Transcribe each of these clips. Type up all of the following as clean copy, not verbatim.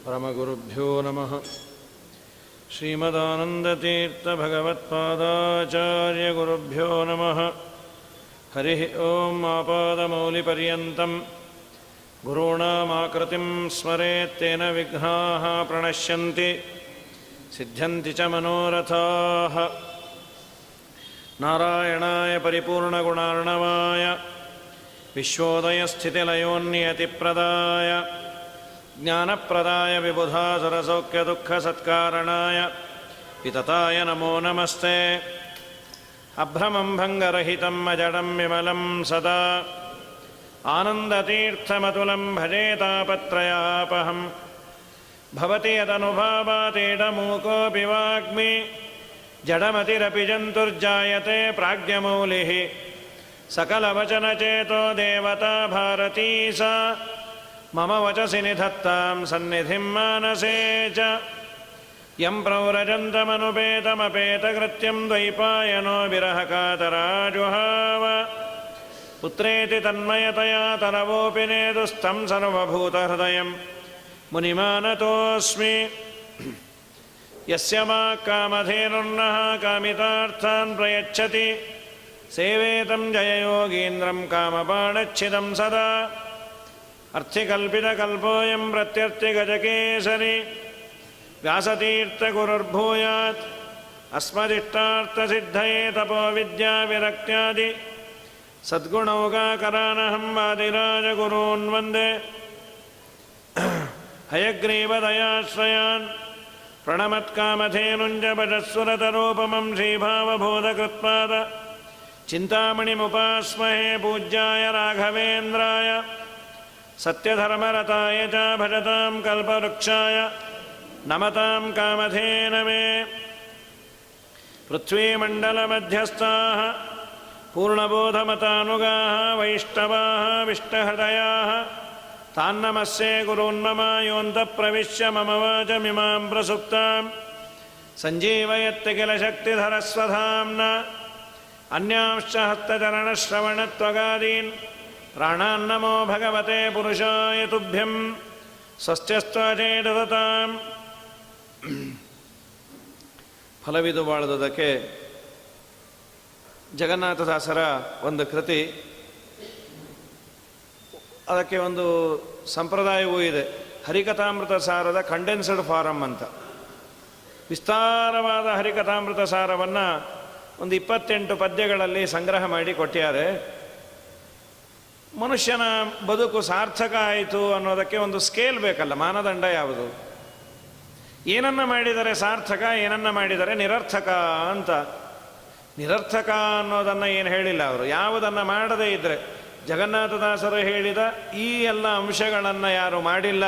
ಪರಮಗುರುಭ್ಯೋ ನಮಃ. ಶ್ರೀಮದಾನಂದತೀರ್ಥಭಗವತ್ಪಾದಾಚಾರ್ಯಗುರುಭ್ಯೋ ನಮಃ. ಹರಿ ಓಂ. ಆಪಾದಮೌಲಿಪರ್ಯಂತಂ ಗುರುಣಾಮಾಕೃತಿಂ ಸ್ಮರೇತ್ತೇನ ವಿಘ್ನಾಃ ಪ್ರಣಶ್ಯಂತಿ ಸಿದ್ಧ್ಯಂತಿ ಚ ಮನೋರಥಾಃ. ನಾರಾಯಣಾಯ ಪರಿಪೂರ್ಣಗುಣಾರ್ಣವಾಯ ವಿಶ್ವೋದಯಸ್ಥಿತಿಲಯೋನ್ನಿಯತಿಪ್ರದಾಯ ಜ್ಞಾನಪ್ರದಾಯ ವಿಬುಧಾಸುರಸೌಖ್ಯದುಃಖಸತ್ಕಾರಣಾಯ ವಿತತಾಯ ನಮೋ ನಮಸ್ತೆ. ಅಭ್ರಮಂ ಭಂಗರಹಿತಂ ಅಜಡಂ ವಿಮಲಂ ಸದಾ ಆನಂದತೀರ್ಥಮತುಲಂ ಭಜೆ ತಾಪತ್ರಯಾಪಹಂ. ಭವತಿ ಯದನುಭಾವಾತೀಡಮೂಕೋऽಪಿ ವಾಗ್ಮಿ ಜಡಮತಿರಪಿ ಜಂತುರ್ಜಾಯತೆ ಪ್ರಾಜ್ಞಮೌಲಿಃ. ಸಕಲವಚನಚೇತೋ ದೇವತಾ ಭಾರತೀ ಸಾ ಮಮ ವಚಸಿ ನಿಧತ್ತಾಂ ಸನ್ನಿಧಿಂ ಮಾನಸೇ ಚ. ಯಂ ಪ್ರವ್ರಜಂತಮನುಪೇತಮಪೇತಕೃತ್ಯಂ ದ್ವೈಪಾಯನೋ ವಿರಹಕಾತರಾಜುಹಾವ. ಪುತ್ರೇತಿ ತನ್ಮಯತಯಾ ತನವೋಪಿ ನೇದುಸ್ಥಂ ಸರ್ವಭೂತಹೃದಯಂ ಮುನಿಮಾನತೋಸ್ಮಿ. ಯಸ್ಯ ಮಾ ಕಾಮಧೇನುರ್ನಃ ಕಾಮಿತಾರ್ಥಾನ್ ಪ್ರಯಚ್ಛತಿ ಸೇವೇತಂ ಜಯಯೋಗೀಂದ್ರಂ ಕಾಮಬಾಣಚ್ಛಿದಂ ಸದಾ. ಅರ್ಥಿಕಲ್ಪಿತಕಲ್ಪೋಯಂ ಪ್ರತ್ಯರ್ಥಿಗಜಕೇಸರಿ ವ್ಯಾಸತೀರ್ಥಗುರುರ್ಭೂಯಾತ್ ಅಸ್ಮದಿಷ್ಟಾರ್ಥಸಿದ್ಧಯೇ ತಪೋವಿದ್ಯಾವಿರಕ್ತ್ಯಾದಿ ಸದ್ಗುಣೌಘಾಕರಾನಹಂ ವಾದಿರಾಜಗುರೂನ್ ವಂದೇ. ಹಯಗ್ರೀವದಯಾಶ್ರಯಾನ್ ಪ್ರಣಮತ್ಕಾಮಧೇನುಂಜ ಭಜಸ್ಸುರತರೂಪಮಂ ಶ್ರೀಭಾವಬೋಧಕೃತ್ಪಾದ ಚಿಂತಾಮಣಿಮುಪಾಸ್ಮಹೇ. ಪೂಜ್ಯಾಯ ರಾಘವೇಂದ್ರಾಯ ಸತ್ಯಧರ್ಮರತಾಯ ಚ ಭಜತಾಂ ಕಲ್ಪವೃಕ್ಷಾಯ ನಮತಾಂ ಕಾಮಧೇನವೇ. ಪೃಥ್ವೀಮಂಡಲಮಧ್ಯಸ್ಥಾಃ ಪೂರ್ಣಬೋಧಮತಾನುಗಾಃ ವೈಷ್ಣವಾಃ ವಿಷ್ಣುಹೃದಯಾಃ ತಾನ್ನಮಸ್ಯೆ ಗುರೂನ್ಮಮ. ಯೋऽन्तಃ ಪ್ರವಿಶ್ಯ ಮಮ ವಾಚಮಿಮಾಂ ಪ್ರಸುಪ್ತಾಂ ಸಂಜೀವಯತ್ತಿ ಕಿಲ ಶಕ್ತಿಧರಸ್ವಧಾಮ್ನಾ. ಅನ್ಯಾಂಶ್ಚ ಹಸ್ತಚರಣಶ್ರವಣತ್ವಗಾದೀನ್ ಪ್ರಾಣಾನ್ನಮೋ ಭಗವತೆ ಪುರುಷಾಯ ತುಭ್ಯಂ. ಸ್ವಸ್ತ್ಯಸ್ತ್ವಚೇತತಾಂ. ಫಲವಿದು ಬಾಳುವುದಕ್ಕೆ ಜಗನ್ನಾಥದಾಸರ ಒಂದು ಕೃತಿ. ಅದಕ್ಕೆ ಒಂದು ಸಂಪ್ರದಾಯವೂ ಇದೆ. ಹರಿಕಥಾಮೃತ ಸಾರದ ಕಂಡೆನ್ಸ್ಡ್ ಫಾರಮ್ ಅಂತ. ವಿಸ್ತಾರವಾದ ಹರಿಕಥಾಮೃತ ಸಾರವನ್ನು ಒಂದು 28 ಪದ್ಯಗಳಲ್ಲಿ ಸಂಗ್ರಹ ಮಾಡಿ ಕೊಟ್ಟಿದ್ದಾರೆ. ಮನುಷ್ಯನ ಬದುಕು ಸಾರ್ಥಕ ಆಯಿತು ಅನ್ನೋದಕ್ಕೆ ಒಂದು ಸ್ಕೇಲ್ ಬೇಕಲ್ಲ, ಮಾನದಂಡ ಯಾವುದು? ಏನನ್ನ ಮಾಡಿದರೆ ಸಾರ್ಥಕ, ಏನನ್ನ ಮಾಡಿದರೆ ನಿರರ್ಥಕ ಅಂತ. ನಿರರ್ಥಕ ಅನ್ನೋದನ್ನು ಏನು ಹೇಳಿಲ್ಲ ಅವರು. ಯಾವುದನ್ನು ಮಾಡದೇ ಇದ್ದರೆ, ಜಗನ್ನಾಥದಾಸರು ಹೇಳಿದ ಈ ಎಲ್ಲ ಅಂಶಗಳನ್ನು ಯಾರು ಮಾಡಿಲ್ಲ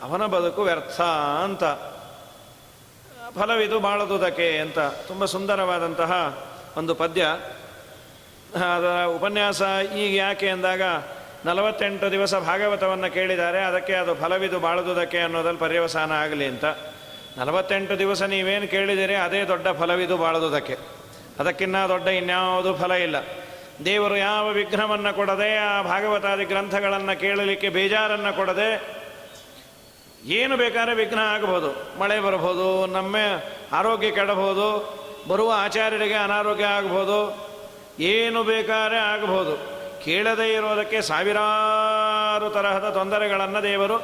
ಅವನ ಬದುಕು ವ್ಯರ್ಥ ಅಂತ. ಫಲವಿದು ಬಾಳುವುದಕ್ಕೆ ಅಂತ ತುಂಬ ಸುಂದರವಾದಂತಹ ಒಂದು ಪದ್ಯ. ಅದರ ಉಪನ್ಯಾಸ ಈಗ ಯಾಕೆ ಅಂದಾಗ 48 ದಿವಸ ಭಾಗವತವನ್ನು ಕೇಳಿದ್ದಾರೆ. ಅದಕ್ಕೆ ಅದು ಫಲವಿದು ಬಾಳುವುದಕ್ಕೆ ಅನ್ನೋದಲ್ಲಿ ಪರ್ಯವಸಾನ ಆಗಲಿ ಅಂತ. 48 ದಿವಸ ನೀವೇನು ಕೇಳಿದಿರಿ ಅದೇ ದೊಡ್ಡ ಫಲವಿದು ಬಾಳುವುದಕ್ಕೆ. ಅದಕ್ಕಿನ್ನ ದೊಡ್ಡ ಇನ್ಯಾವುದು ಫಲ ಇಲ್ಲ. ದೇವರು ಯಾವ ವಿಘ್ನವನ್ನು ಕೊಡದೆ, ಆ ಭಾಗವತಾದಿ ಗ್ರಂಥಗಳನ್ನು ಕೇಳಲಿಕ್ಕೆ ಬೇಜಾರನ್ನು ಕೊಡದೆ, ಏನು ಬೇಕಾದ್ರೆ ವಿಘ್ನ ಆಗಬಹುದು. ಮಳೆ ಬರಬಹುದು, ನಮ್ಮ ಆರೋಗ್ಯ ಕೆಡಬಹುದು, ಬರುವ ಆಚಾರ್ಯರಿಗೆ ಅನಾರೋಗ್ಯ ಆಗಬಹುದು, ಏನು ಬೇಕಾದ್ರೆ ಆಗಬಹುದು. ಕೇಳದೇ ಇರೋದಕ್ಕೆ ಸಾವಿರಾರು ತರಹದ ತೊಂದರೆಗಳನ್ನು ದೇವರು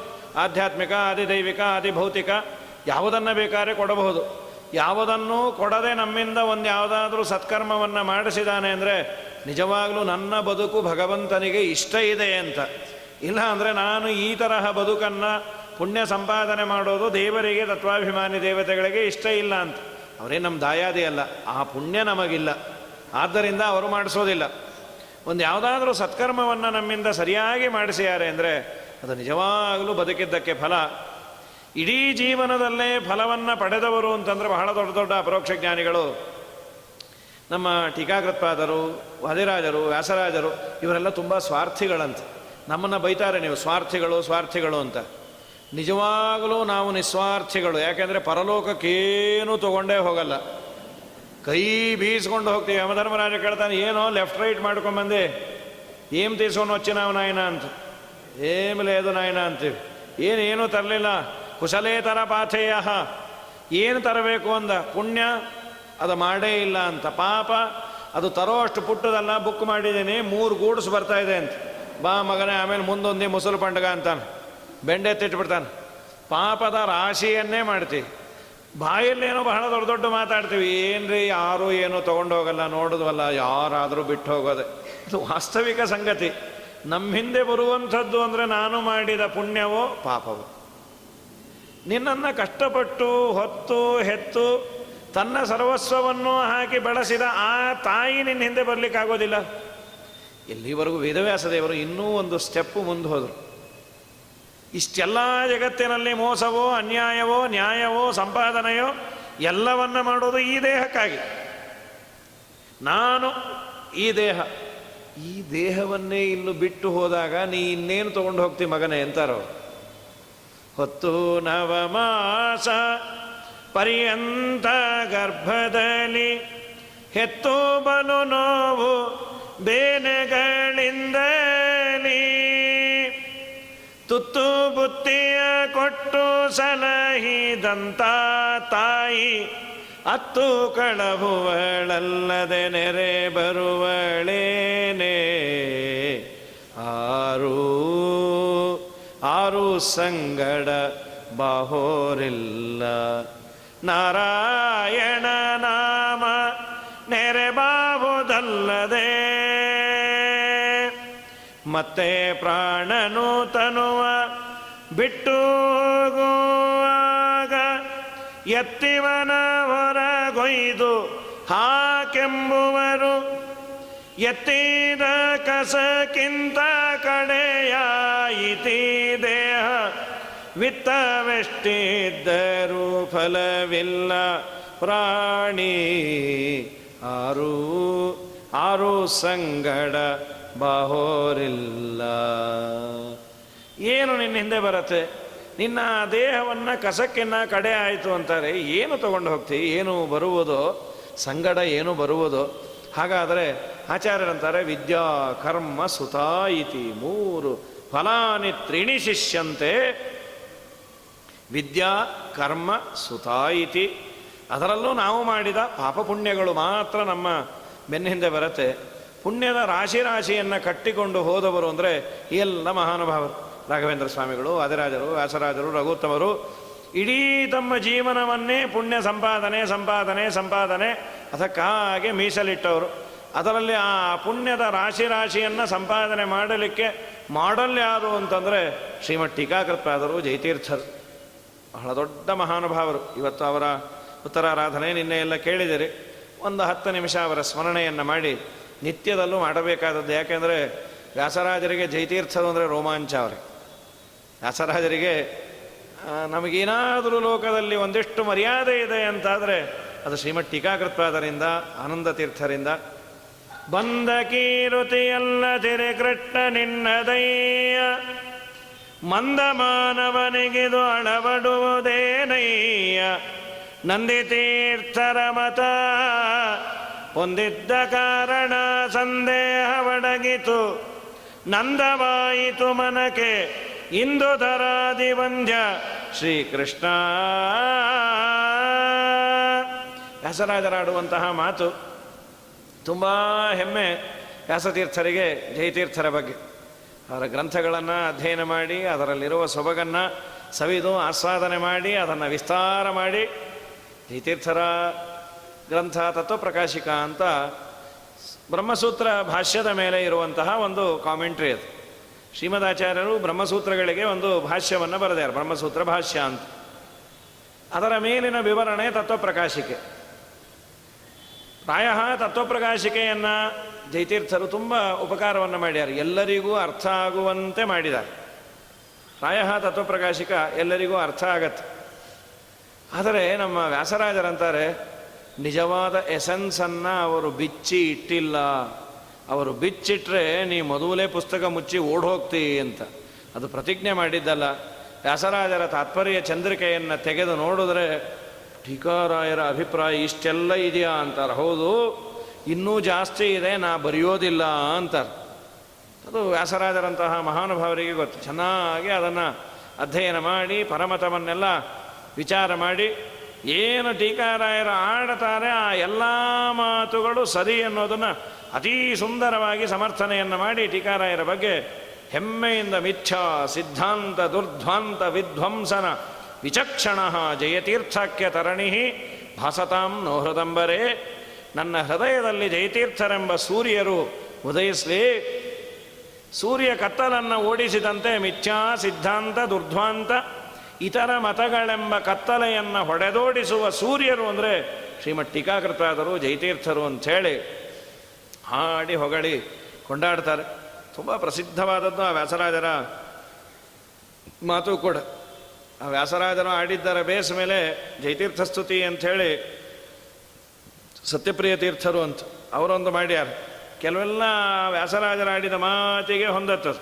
ಆಧ್ಯಾತ್ಮಿಕ, ಆದಿದೈವಿಕ, ಆದಿಭೌತಿಕ ಯಾವುದನ್ನು ಬೇಕಾದ್ರೆ ಕೊಡಬಹುದು. ಯಾವುದನ್ನೂ ಕೊಡದೆ ನಮ್ಮಿಂದ ಒಂದು ಯಾವುದಾದ್ರೂ ಸತ್ಕರ್ಮವನ್ನು ಮಾಡಿಸಿದಾನೆ ಅಂದರೆ ನಿಜವಾಗಲೂ ನನ್ನ ಬದುಕು ಭಗವಂತನಿಗೆ ಇಷ್ಟ ಇದೆ ಅಂತ. ಇಲ್ಲ ಅಂದರೆ ನಾನು ಈ ತರಹ ಬದುಕನ್ನು ಪುಣ್ಯ ಸಂಪಾದನೆ ಮಾಡೋದು ದೇವರಿಗೆ, ತತ್ವಾಭಿಮಾನಿ ದೇವತೆಗಳಿಗೆ ಇಷ್ಟ ಇಲ್ಲ ಅಂತ. ಅವರೇ ನಮ್ಮ ದಾಯಾದಿ ಅಲ್ಲ, ಆ ಪುಣ್ಯ ನಮಗಿಲ್ಲ, ಆದ್ದರಿಂದ ಅವರು ಮಾಡಿಸೋದಿಲ್ಲ. ಒಂದು ಯಾವುದಾದ್ರೂ ಸತ್ಕರ್ಮವನ್ನು ನಮ್ಮಿಂದ ಸರಿಯಾಗಿ ಮಾಡಿಸಿದ್ದಾರೆ ಅಂದರೆ ಅದು ನಿಜವಾಗಲೂ ಬದುಕಿದ್ದಕ್ಕೆ ಫಲ. ಇಡೀ ಜೀವನದಲ್ಲೇ ಫಲವನ್ನು ಪಡೆದವರು ಅಂತಂದರೆ ಬಹಳ ದೊಡ್ಡ ದೊಡ್ಡ ಅಪರೋಕ್ಷ ಜ್ಞಾನಿಗಳು. ನಮ್ಮ ಟೀಕಾಕೃತ್ಪಾದರು, ವಾದಿರಾಜರು, ವ್ಯಾಸರಾಜರು ಇವರೆಲ್ಲ ತುಂಬ ಸ್ವಾರ್ಥಿಗಳಂತೆ. ನಮ್ಮನ್ನು ಬೈತಾರೆ, ನೀವು ಸ್ವಾರ್ಥಿಗಳು ಸ್ವಾರ್ಥಿಗಳು ಅಂತ. ನಿಜವಾಗಲೂ ನಾವು ನಿಸ್ವಾರ್ಥಿಗಳು. ಯಾಕೆಂದರೆ ಪರಲೋಕಕ್ಕೇನೂ ತೊಗೊಂಡೇ ಹೋಗಲ್ಲ, ಕೈ ಬೀಸ್ಕೊಂಡು ಹೋಗ್ತೀವಿ. ಯಮಧರ್ಮರಾಜ ಕೇಳ್ತಾನೆ, ಏನೋ ಲೆಫ್ಟ್ ರೈಟ್ ಮಾಡ್ಕೊಂಬಂದೆ, ఏం తీసుకొని వచ్చినావు నాయన ಅಂತ. ఏమి లేదు నాయన ಅಂತೀವಿ. ಏನೂ ತರಲಿಲ್ಲ, ಕುಶಲೇತರ ಪಾಥೇಯ. ಏನು ತರಬೇಕು ಅಂದ, ಪುಣ್ಯ ಅದು ಮಾಡೇ ಇಲ್ಲ ಅಂತ, ಪಾಪ ಅದು ತರೋ ಅಷ್ಟು ಪುಟ್ಟದಲ್ಲ, ಬುಕ್ ಮಾಡಿದ್ದೀನಿ 3 ಗೂಡ್ಸ್ ಬರ್ತಾ ಇದೆ ಅಂತ, ಬಾ ಮಗನೇ ಆಮೇಲೆ ಮುಂದೊಂದೇ ಮುಸಲು ಪಂಡಗ ಅಂತಾನೆ, ಬೆಂಡೆತ್ತಿಟ್ಬಿಡ್ತಾನೆ. ಪಾಪದ ರಾಶಿಯನ್ನೇ ಮಾಡ್ತೀವಿ, ಬಾಯಲ್ಲೇನೋ ಬಹಳ ದೊಡ್ಡ ದೊಡ್ಡ ಮಾತಾಡ್ತೀವಿ, ಏನ್ರಿ ಯಾರೂ ಏನೂ ತೊಗೊಂಡೋಗಲ್ಲ, ನೋಡಿದ್ವಲ್ಲ ಯಾರಾದರೂ ಬಿಟ್ಟು ಹೋಗೋದೆ. ಅದು ವಾಸ್ತವಿಕ ಸಂಗತಿ. ನಮ್ಮ ಹಿಂದೆ ಬರುವಂಥದ್ದು ಅಂದರೆ ನಾನು ಮಾಡಿದ ಪುಣ್ಯವೋ ಪಾಪವೋ. ನಿನ್ನನ್ನು ಕಷ್ಟಪಟ್ಟು ಹೊತ್ತು ಹೆತ್ತು ತನ್ನ ಸರ್ವಸ್ವವನ್ನು ಹಾಕಿ ಬೆಳೆಸಿದ ಆ ತಾಯಿ ನಿನ್ನ ಹಿಂದೆ ಬರಲಿಕ್ಕಾಗೋದಿಲ್ಲ. ಇಲ್ಲಿವರೆಗೂ ವೇದವ್ಯಾಸದೇವರು ಇನ್ನೂ ಒಂದು ಸ್ಟೆಪ್ಪು ಮುಂದೆ ಹೋದರು. ಇಷ್ಟೆಲ್ಲ ಜಗತ್ತಿನಲ್ಲಿ ಮೋಸವೋ ಅನ್ಯಾಯವೋ ನ್ಯಾಯವೋ ಸಂಪಾದನೆಯೋ ಎಲ್ಲವನ್ನ ಮಾಡೋದು ಈ ದೇಹಕ್ಕಾಗಿ. ನಾನು ಈ ದೇಹವನ್ನೇ ಇನ್ನು ಬಿಟ್ಟು ಹೋದಾಗ ನೀ ಇನ್ನೇನು ತಗೊಂಡು ಹೋಗ್ತಿ ಮಗನೇ ಅಂತಾರೋ. ಹೊತ್ತು ನವಮಾಸ ಪರ್ಯಂತ ಗರ್ಭದಲ್ಲಿ ಹೆತ್ತು ಬಲು ನೋವು ಬೇನೆಗಳಿಂದಲೀ ತುತ್ತು ಬುತ್ತಿಯ ಕೊಟ್ಟು ಸಲಹಿದಂತ ತಾಯಿ ಅತ್ತು ಕಳಹುವಳಲ್ಲದೆ ನೆರೆ ಬರುವಳೇನೆ. ಆರು ಸಂಗಡ ಬಾಹೋರಿಲ್ಲ ನಾರಾಯಣ ನಾಮ ನೆರೆ ಬಾಹುದಲ್ಲದೆ. ಮತ್ತೆ ಪ್ರಾಣನು ತನುವ ಬಿಟ್ಟು ಹೋಗುವಾಗ ಎತ್ತಿವನ ಹೊರಗೊಯ್ದು ಹಾಕೆಂಬುವರು. ಎತ್ತಿದ ಕಸಕ್ಕಿಂತ ಕಡೆಯಾಯಿತೀ ದೇಹ ವಿತ್ತವೆಷ್ಟಿದ್ದರೂ ಫಲವಿಲ್ಲ ಪ್ರಾಣಿ. ಆರು ಸಂಗಡ ಬಾಹೋರಿಲ್ಲ. ಏನು ನಿನ್ನ ಹಿಂದೆ ಬರುತ್ತೆ? ನಿನ್ನ ದೇಹವನ್ನು ಕಸಕ್ಕಿನ್ನ ಕಡೆ ಆಯಿತು ಅಂತಾರೆ. ಏನು ತಗೊಂಡು ಹೋಗ್ತೀವಿ? ಏನು ಬರುವುದೋ ಸಂಗಡ ಏನು ಬರುವುದೋ? ಹಾಗಾದರೆ ಆಚಾರ್ಯರಂತಾರೆ ವಿದ್ಯಾ ಕರ್ಮ ಸುತಾ ಇತಿ 3 ಫಲಾನಿ ತ್ರೀಣಿ ಶಿಷ್ಯಂತೆ. ವಿದ್ಯಾ ಕರ್ಮ ಸುತಾ ಇತಿ. ಅದರಲ್ಲೂ ನಾವು ಮಾಡಿದ ಪಾಪ ಪುಣ್ಯಗಳು ಮಾತ್ರ ನಮ್ಮ ಬೆನ್ನ ಹಿಂದೆ ಬರುತ್ತೆ. ಪುಣ್ಯದ ರಾಶಿಯನ್ನು ಕಟ್ಟಿಕೊಂಡು ಹೋದವರು ಅಂದರೆ ಎಲ್ಲ ಮಹಾನುಭಾವರು. ರಾಘವೇಂದ್ರ ಸ್ವಾಮಿಗಳು, ಆದಿರಾಜರು, ವ್ಯಾಸರಾಜರು, ರಘುತ್ತಮರು ಇಡೀ ತಮ್ಮ ಜೀವನವನ್ನೇ ಪುಣ್ಯ ಸಂಪಾದನೆ ಅದಕ್ಕಾಗೆ ಮೀಸಲಿಟ್ಟವರು. ಅದರಲ್ಲಿ ಆ ಪುಣ್ಯದ ರಾಶಿಯನ್ನು ಸಂಪಾದನೆ ಮಾಡಲಿಕ್ಕೆ ಮಾಡಲ್ ಯಾರು ಅಂತಂದರೆ ಶ್ರೀಮಠ್ ಟೀಕಾಕೃತ್ಪಾದರು, ಜಯತೀರ್ಥರು. ಬಹಳ ದೊಡ್ಡ ಮಹಾನುಭಾವರು. ಇವತ್ತು ಅವರ ಉತ್ತರಾರಾಧನೆ ನಿನ್ನೆ ಎಲ್ಲ ಕೇಳಿದಿರಿ. ಒಂದು 10 ನಿಮಿಷ ಅವರ ಸ್ಮರಣೆಯನ್ನು ಮಾಡಿ ನಿತ್ಯದಲ್ಲೂ ಮಾಡಬೇಕಾದದ್ದು. ಯಾಕೆಂದರೆ ವ್ಯಾಸರಾಜರಿಗೆ ಜಯತೀರ್ಥರು ಅಂದರೆ ರೋಮಾಂಚ. ಅವರಿಗೆ ವ್ಯಾಸರಾಜರಿಗೆ ನಮಗೇನಾದರೂ ಲೋಕದಲ್ಲಿ ಒಂದಿಷ್ಟು ಮರ್ಯಾದೆ ಇದೆ ಅಂತಾದರೆ ಅದು ಶ್ರೀಮಠ್ ಟೀಕಾಕೃತ್ಪಾದರಿಂದ, ಆನಂದ ತೀರ್ಥರಿಂದ. ಬಂದ ಕೀರುತಿಯಲ್ಲ ತಿರೆ ಕೃಷ್ಣ ನಿನ್ನದಯ್ಯ ಮಂದ ಮಾನವನಿಗಿದು ಅಳವಡುವುದೇನಯ್ಯ. ನಂದಿತೀರ್ಥರ ಮತ ಹೊಂದಿದ್ದ ಕಾರಣ ಸಂದೇಹವಡಗಿತು ನಂದವಾಯಿತು ಮನಕ್ಕೆ ಇಂದು ಧರಾದಿ ವಂದ್ಯ ಶ್ರೀಕೃಷ್ಣ. ವ್ಯಾಸರಾಜರಾಡುವಂತಹ ಮಾತು ತುಂಬ ಹೆಮ್ಮೆ ವ್ಯಾಸತೀರ್ಥರಿಗೆ, ಜಯತೀರ್ಥರ ಬಗ್ಗೆ. ಅವರ ಗ್ರಂಥಗಳನ್ನು ಅಧ್ಯಯನ ಮಾಡಿ ಅದರಲ್ಲಿರುವ ಸೊಬಗನ್ನು ಸವಿದು ಆಸ್ವಾದನೆ ಮಾಡಿ ಅದನ್ನು ವಿಸ್ತಾರ ಮಾಡಿ, ಜಯತೀರ್ಥರ ಗ್ರಂಥ ತತ್ವಪ್ರಕಾಶಿಕ ಅಂತ ಬ್ರಹ್ಮಸೂತ್ರ ಭಾಷ್ಯದ ಮೇಲೆ ಇರುವಂತಹ ಒಂದು ಕಾಮೆಂಟ್ರಿ ಅದು. ಶ್ರೀಮದಾಚಾರ್ಯರು ಬ್ರಹ್ಮಸೂತ್ರಗಳಿಗೆ ಒಂದು ಭಾಷ್ಯವನ್ನು ಬರೆದಾರೆ, ಬ್ರಹ್ಮಸೂತ್ರ ಭಾಷ್ಯ ಅಂತ. ಅದರ ಮೇಲಿನ ವಿವರಣೆ ತತ್ವಪ್ರಕಾಶಿಕೆ. ಪ್ರಾಯ ತತ್ವಪ್ರಕಾಶಿಕೆಯನ್ನು ಜಯತೀರ್ಥರು ತುಂಬ ಉಪಕಾರವನ್ನು ಮಾಡ್ಯಾರ, ಎಲ್ಲರಿಗೂ ಅರ್ಥ ಆಗುವಂತೆ ಮಾಡಿದ್ದಾರೆ. ಪ್ರಾಯ ತತ್ವಪ್ರಕಾಶಿಕ ಎಲ್ಲರಿಗೂ ಅರ್ಥ ಆಗತ್ತೆ. ಆದರೆ ನಮ್ಮ ವ್ಯಾಸರಾಜರಂತಾರೆ ನಿಜವಾದ ಎಸೆನ್ಸನ್ನು ಅವರು ಬಿಚ್ಚಿ ಇಟ್ಟಿಲ್ಲ. ಅವರು ಬಿಚ್ಚಿಟ್ರೆ ನೀ ಮೊದಲೇ ಪುಸ್ತಕ ಮುಚ್ಚಿ ಓಡೋಗ್ತಿ ಅಂತ ಅದು ಪ್ರತಿಜ್ಞೆ ಮಾಡಿದ್ದಲ್ಲ. ವ್ಯಾಸರಾಜರ ತಾತ್ಪರ್ಯ ಚಂದ್ರಿಕೆಯನ್ನು ತೆಗೆದು ನೋಡಿದ್ರೆ ಟೀಕಾರಾಯರ ಅಭಿಪ್ರಾಯ ಇಷ್ಟೆಲ್ಲ ಇದೆಯಾ ಅಂತಾರೆ. ಹೌದು, ಇನ್ನೂ ಜಾಸ್ತಿ ಇದೆ, ನಾ ಬರೆಯೋದಿಲ್ಲ ಅಂತಾರೆ. ಅದು ವ್ಯಾಸರಾಜರಂತಹ ಮಹಾನುಭಾವರಿಗೆ ಗೊತ್ತು. ಚೆನ್ನಾಗಿ ಅದನ್ನು ಅಧ್ಯಯನ ಮಾಡಿ ಪರಮತವನ್ನೆಲ್ಲ ವಿಚಾರ ಮಾಡಿ ಏನು ಟೀಕಾರಾಯರು ಆಡ್ತಾರೆ ಆ ಎಲ್ಲ ಮಾತುಗಳು ಸರಿ ಅನ್ನೋದನ್ನು ಅತೀ ಸುಂದರವಾಗಿ ಸಮರ್ಥನೆಯನ್ನು ಮಾಡಿ ಟೀಕಾರಾಯರ ಬಗ್ಗೆ ಹೆಮ್ಮೆಯಿಂದ ಮಿಥ್ಯಾ ಸಿದ್ಧಾಂತ ದುರ್ಧ್ವಾಂತ ವಿಧ್ವಂಸನ ವಿಚಕ್ಷಣ ಜಯತೀರ್ಥಾಖ್ಯ ತರಣಿ ಭಾಸತಾಂ ನೋಹೃದಂಬರೇ. ನನ್ನ ಹೃದಯದಲ್ಲಿ ಜಯತೀರ್ಥರೆಂಬ ಸೂರ್ಯರು ಉದಯಿಸಲಿ. ಸೂರ್ಯ ಕತ್ತಲನ್ನು ಓಡಿಸಿದಂತೆ ಮಿಥ್ಯಾ ಸಿದ್ಧಾಂತ ದುರ್ಧ್ವಾಂತ ಇತರ ಮತಗಳೆಂಬ ಕತ್ತಲೆಯನ್ನು ಹೊಡೆದೋಡಿಸುವ ಸೂರ್ಯರು ಅಂದರೆ ಶ್ರೀಮದ್ ಟೀಕಾಕೃತಾದರು ಜಯತೀರ್ಥರು ಅಂಥೇಳಿ ಹಾಡಿ ಹೊಗಳಿ ಕೊಂಡಾಡ್ತಾರೆ. ತುಂಬ ಪ್ರಸಿದ್ಧವಾದದ್ದು ಆ ವ್ಯಾಸರಾಜರ ಮಾತು ಕೂಡ. ಆ ವ್ಯಾಸರಾಜರು ಆಡಿದ್ದರ ಬೇಸ್ ಮೇಲೆ ಜಯತೀರ್ಥ ಸ್ತುತಿ ಅಂಥೇಳಿ ಸತ್ಯಪ್ರಿಯ ತೀರ್ಥರು ಅಂತ ಅವರೊಂದು ಮಾಡ್ಯಾರ. ಕೆಲವೆಲ್ಲ ವ್ಯಾಸರಾಜರ ಆಡಿದ ಮಾತಿಗೆ ಹೊಂದತ್ತದು.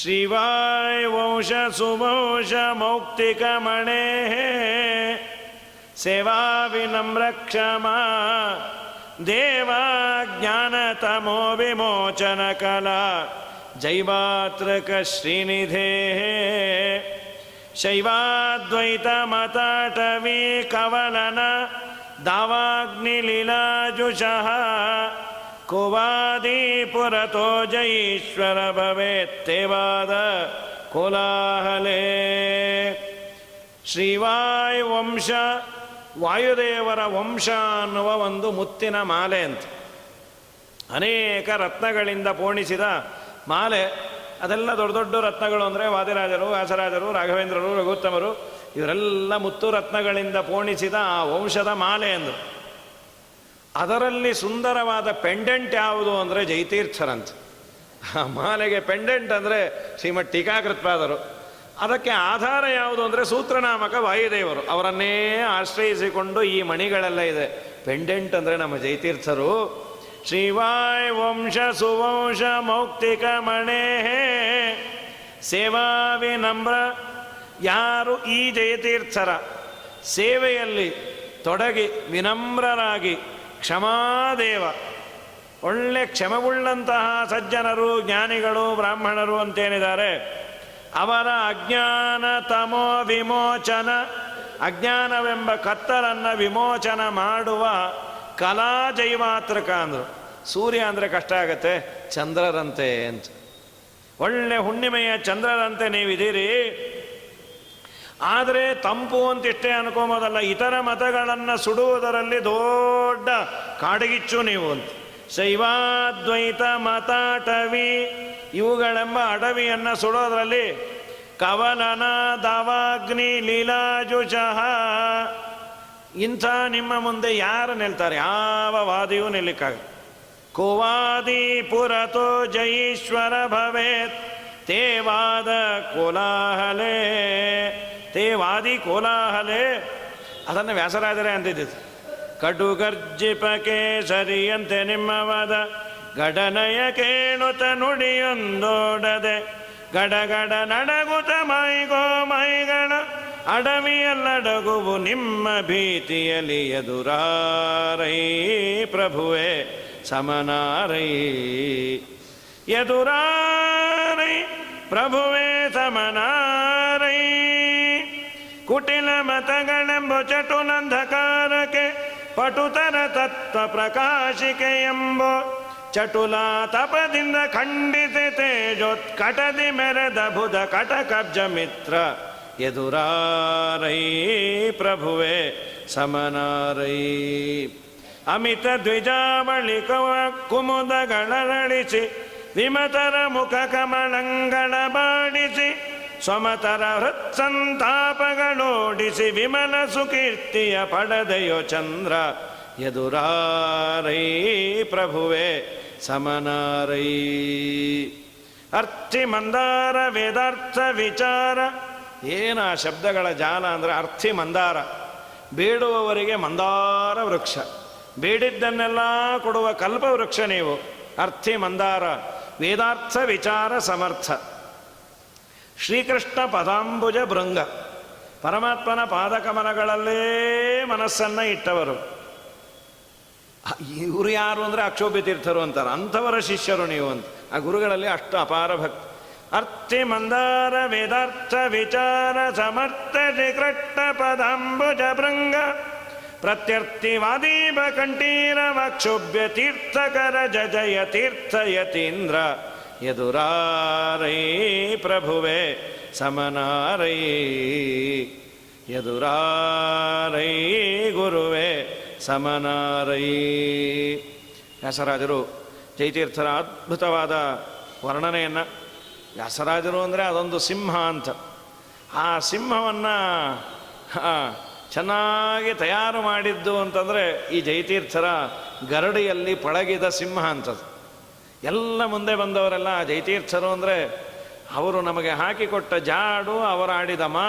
ಶ್ರೀವಾಯ್ ವಂಶ ಸುವಂಶ ಮೌಕ್ತಿಕ ಮಣೇ ಸೇವಾ ವಿನಮ್ರ ಕ್ಷಮ ದೇವಾ ಜ್ಞಾನ ತಮೋ ವಿಮೋಚನ ಕಲಾ ಜೈವಾತ್ರಕ ಶ್ರೀನಿಧೇ ಶೈವಾದ್ವೈತ ಮತಾಟವೀ ಕವಲನ ದಾವಾಗ್ನಿಲೀಲಾಜುಷಃ ಕೋವಾದಿ ಪುರತೋ ಜಯೀಶ್ವರ ಭವೇತ್ತೇವಾದ ಕೋಲಾಹಲೇ. ಶ್ರೀವಾಯ್ ವಂಶ ವಾಯುದೇವರ ವಂಶ ಅನ್ನುವ ಒಂದು ಮುತ್ತಿನ ಮಾಲೆ ಅಂತ. ಅನೇಕ ರತ್ನಗಳಿಂದ ಪೋಣಿಸಿದ ಮಾಲೆ. ಅದೆಲ್ಲ ದೊಡ್ಡ ದೊಡ್ಡ ರತ್ನಗಳು ಅಂದರೆ ವಾದಿರಾಜರು, ವ್ಯಾಸರಾಜರು, ರಾಘವೇಂದ್ರರು, ರಘುತ್ತಮರು ಇವರೆಲ್ಲ ಮುತ್ತು ರತ್ನಗಳಿಂದ ಪೋಣಿಸಿದ ಆ ವಂಶದ ಮಾಲೆ ಅಂದರು. ಅದರಲ್ಲಿ ಸುಂದರವಾದ ಪೆಂಡೆಂಟ್ ಯಾವುದು ಅಂದರೆ ಜಯತೀರ್ಥರಂತ. ಆ ಮಾಲೆಗೆ ಪೆಂಡೆಂಟ್ ಅಂದರೆ ಶ್ರೀಮದ್ ಟೀಕಾಕೃತ್ಪಾದರು. ಅದಕ್ಕೆ ಆಧಾರ ಯಾವುದು ಅಂದರೆ ಸೂತ್ರನಾಮಕ ವಾಯುದೇವರು. ಅವರನ್ನೇ ಆಶ್ರಯಿಸಿಕೊಂಡು ಈ ಮಣಿಗಳೆಲ್ಲ ಇದೆ. ಪೆಂಡೆಂಟ್ ಅಂದರೆ ನಮ್ಮ ಜಯತೀರ್ಥರು. ಶ್ರೀವಾಯ್ ವಂಶ ಸುವಂಶ ಮೌಕ್ತಿಕ ಮಣೇ ಸೇವಾ ವಿನಮ್ರ. ಯಾರು ಈ ಜಯತೀರ್ಥರ ಸೇವೆಯಲ್ಲಿ ತೊಡಗಿ ವಿನಮ್ರರಾಗಿ ಕ್ಷಮಾದೇವ ಒಳ್ಳೆ ಕ್ಷಮೆವುಳ್ಳಂತಹ ಸಜ್ಜನರು ಜ್ಞಾನಿಗಳು ಬ್ರಾಹ್ಮಣರು ಅಂತೇನಿದ್ದಾರೆ ಅವರ ಅಜ್ಞಾನ ತಮೋ ವಿಮೋಚನ ಅಜ್ಞಾನವೆಂಬ ಕತ್ತಲನ್ನು ವಿಮೋಚನ ಮಾಡುವ ಕಲಾ ಜೈವಾತ್ರಕ ಅಂದರು. ಸೂರ್ಯ ಅಂದರೆ ಕಷ್ಟ ಆಗತ್ತೆ, ಚಂದ್ರರಂತೆ ಅಂತ. ಒಳ್ಳೆ ಹುಣ್ಣಿಮೆಯ ಚಂದ್ರರಂತೆ ನೀವಿದ್ದೀರಿ. ಆದರೆ ತಂಪು ಅಂತಿಷ್ಟೇ ಅನ್ಕೊಂಬೋದಲ್ಲ, ಇತರ ಮತಗಳನ್ನು ಸುಡುವುದರಲ್ಲಿ ದೊಡ್ಡ ಕಾಡಗಿಚ್ಚು ನೀವು ಅಂತ. ಶೈವಾದ್ವೈತ ಮತಾಟವಿ ಇವುಗಳೆಂಬ ಅಡವಿಯನ್ನು ಸುಡೋದ್ರಲ್ಲಿ ಕವಲನ ದವಾಗ್ನಿ ಲೀಲಾಜುಷಃ. ಇಂಥ ನಿಮ್ಮ ಮುಂದೆ ಯಾರು ನಿಲ್ತಾರೆ? ಯಾವ ವಾದಿಯೂ ನಿಲ್ಲಿಕ್ಕಾಗ. ಕೋವಾದಿ ಪುರತೋ ಜಯೀಶ್ವರ ಭವೇತ್ ತೇವಾದ ಕೋಲಾಹಲೇ. ತೇವಾದಿ ಕೋಲಾಹಲೇ ಅದನ್ನು ವ್ಯಾಸರಾಜರೇ ಅಂತಿದ್ದಿದ್ದು. ಕಡುಗರ್ಜಿಪಕೆ ಸರಿಯಂತೆ ನಿಮ್ಮವಾದ ಗಡನಯ ಕೇಳುತ್ತ ನುಡಿಯೊಂದೋಡದೆ ಗಡಗಡ ನಡಗುತ್ತ ಮೈಗೋ ಮೈಗಳ ಅಡವಿಯಲ್ಲಡಗುವು ನಿಮ್ಮ ಭೀತಿಯಲ್ಲಿ ಎದುರಾರೈ ಪ್ರಭುವೆ ಸಮನಾರೈ. ಎದುರಾರೈ ಪ್ರಭುವೆ ಸಮನಾರೈ. ಕುಟಿಲ ಮತಗಳೆಂಬ ಚಟುಲಂಧಕಾರಕ್ಕೆ ಪಟುತರ ತತ್ವ ಪ್ರಕಾಶಿಕೆ ಎಂಬ ಚಟುಲ ತಪದಿಂದ ಖಂಡಿಸಿ ತೇಜೋತ್ಕಟದಿ ಮೆರೆದ ಬುಧ ಕಟ ಕಬ್ಜ ಮಿತ್ರ ಎದುರಾರೈ ಪ್ರಭುವೆ ಸಮನಾರೈ. ಅಮಿತ ದ್ವಿಜಾವಳಿ ಕುಮುದಗಳರಳಿಸಿ ವಿಮತರ ಮುಖ ಕಮಲಂಗಳ ಬಾಡಿಸಿ ಸ್ವಮತರ ಹೃತ್ಸಂತಾಪಗಳೋಡಿಸಿ ವಿಮಲ ಸುಕೀರ್ತಿಯ ಪಡೆದೆಯೋ ಚಂದ್ರ ಎದುರಾರೈ ಪ್ರಭುವೆ ಸಮನಾರೈ. ಅರ್ಥಿ ಮಂದಾರ ವೇದಾರ್ಥ ವಿಚಾರ. ಏನು ಆ ಶಬ್ದಗಳ ಜಾಲ ಅಂದರೆ ಅರ್ಥಿ ಮಂದಾರ. ಬೇಡುವವರಿಗೆ ಮಂದಾರ ವೃಕ್ಷ, ಬೇಡಿದ್ದನ್ನೆಲ್ಲ ಕೊಡುವ ಕಲ್ಪವೃಕ್ಷ ನೀವು. ಅರ್ಥಿ ಮಂದಾರ ವೇದಾರ್ಥ ವಿಚಾರ ಸಮರ್ಥ. ಶ್ರೀಕೃಷ್ಣ ಪದಾಂಬುಜ ಭೃಂಗ, ಪರಮಾತ್ಮನ ಪಾದಕಮಲಗಳಲ್ಲೇ ಮನಸ್ಸನ್ನು ಇಟ್ಟವರು. ಇವರು ಯಾರು ಅಂದರೆ ಅಕ್ಷೋಭ್ಯ ತೀರ್ಥರು ಅಂತಾರೆ. ಅಂಥವರ ಶಿಷ್ಯರು ನೀವು ಅಂತ. ಆ ಗುರುಗಳಲ್ಲಿ ಅಷ್ಟು ಅಪಾರ ಭಕ್ತಿ. ಅರ್ಥಿ ಮಂದಾರ ವೇದಾರ್ಥ ವಿಚಾರ ಸಮರ್ಥ ಶ್ರೀಕೃಷ್ಣ ಪದಾಂಬುಜ ಭೃಂಗ ಪ್ರತ್ಯರ್ಥಿ ವಾದೀಪ ಕಂಠೀರ ವಾಕ್ಷುಭ್ಯ ತೀರ್ಥಕರ ಜಯ ತೀರ್ಥಯತೀಂದ್ರ ಎದುರಾರೈ ಪ್ರಭುವೆ ಸಮನಾರೈ ಎದುರಾರೈ ಗುರುವೆ ಸಮನಾರೈ. ವ್ಯಾಸರಾಜರು ಜಯತೀರ್ಥರ ಅದ್ಭುತವಾದ ವರ್ಣನೆಯನ್ನು, ವ್ಯಾಸರಾಜರು ಅಂದರೆ ಅದೊಂದು ಸಿಂಹ ಅಂತ, ಆ ಸಿಂಹವನ್ನು ಚೆನ್ನಾಗಿ ತಯಾರು ಮಾಡಿದ್ದು ಅಂತಂದರೆ ಈ ಜಯತೀರ್ಥರ ಗರಡಿಯಲ್ಲಿ ಪಳಗಿದ ಸಿಂಹ ಅಂತದ್ದು. ಎಲ್ಲ ಮುಂದೆ ಬಂದವರೆಲ್ಲ ಜಯತೀರ್ಥರು ಅಂದರೆ ಅವರು ನಮಗೆ ಹಾಕಿಕೊಟ್ಟ ಜಾಡು,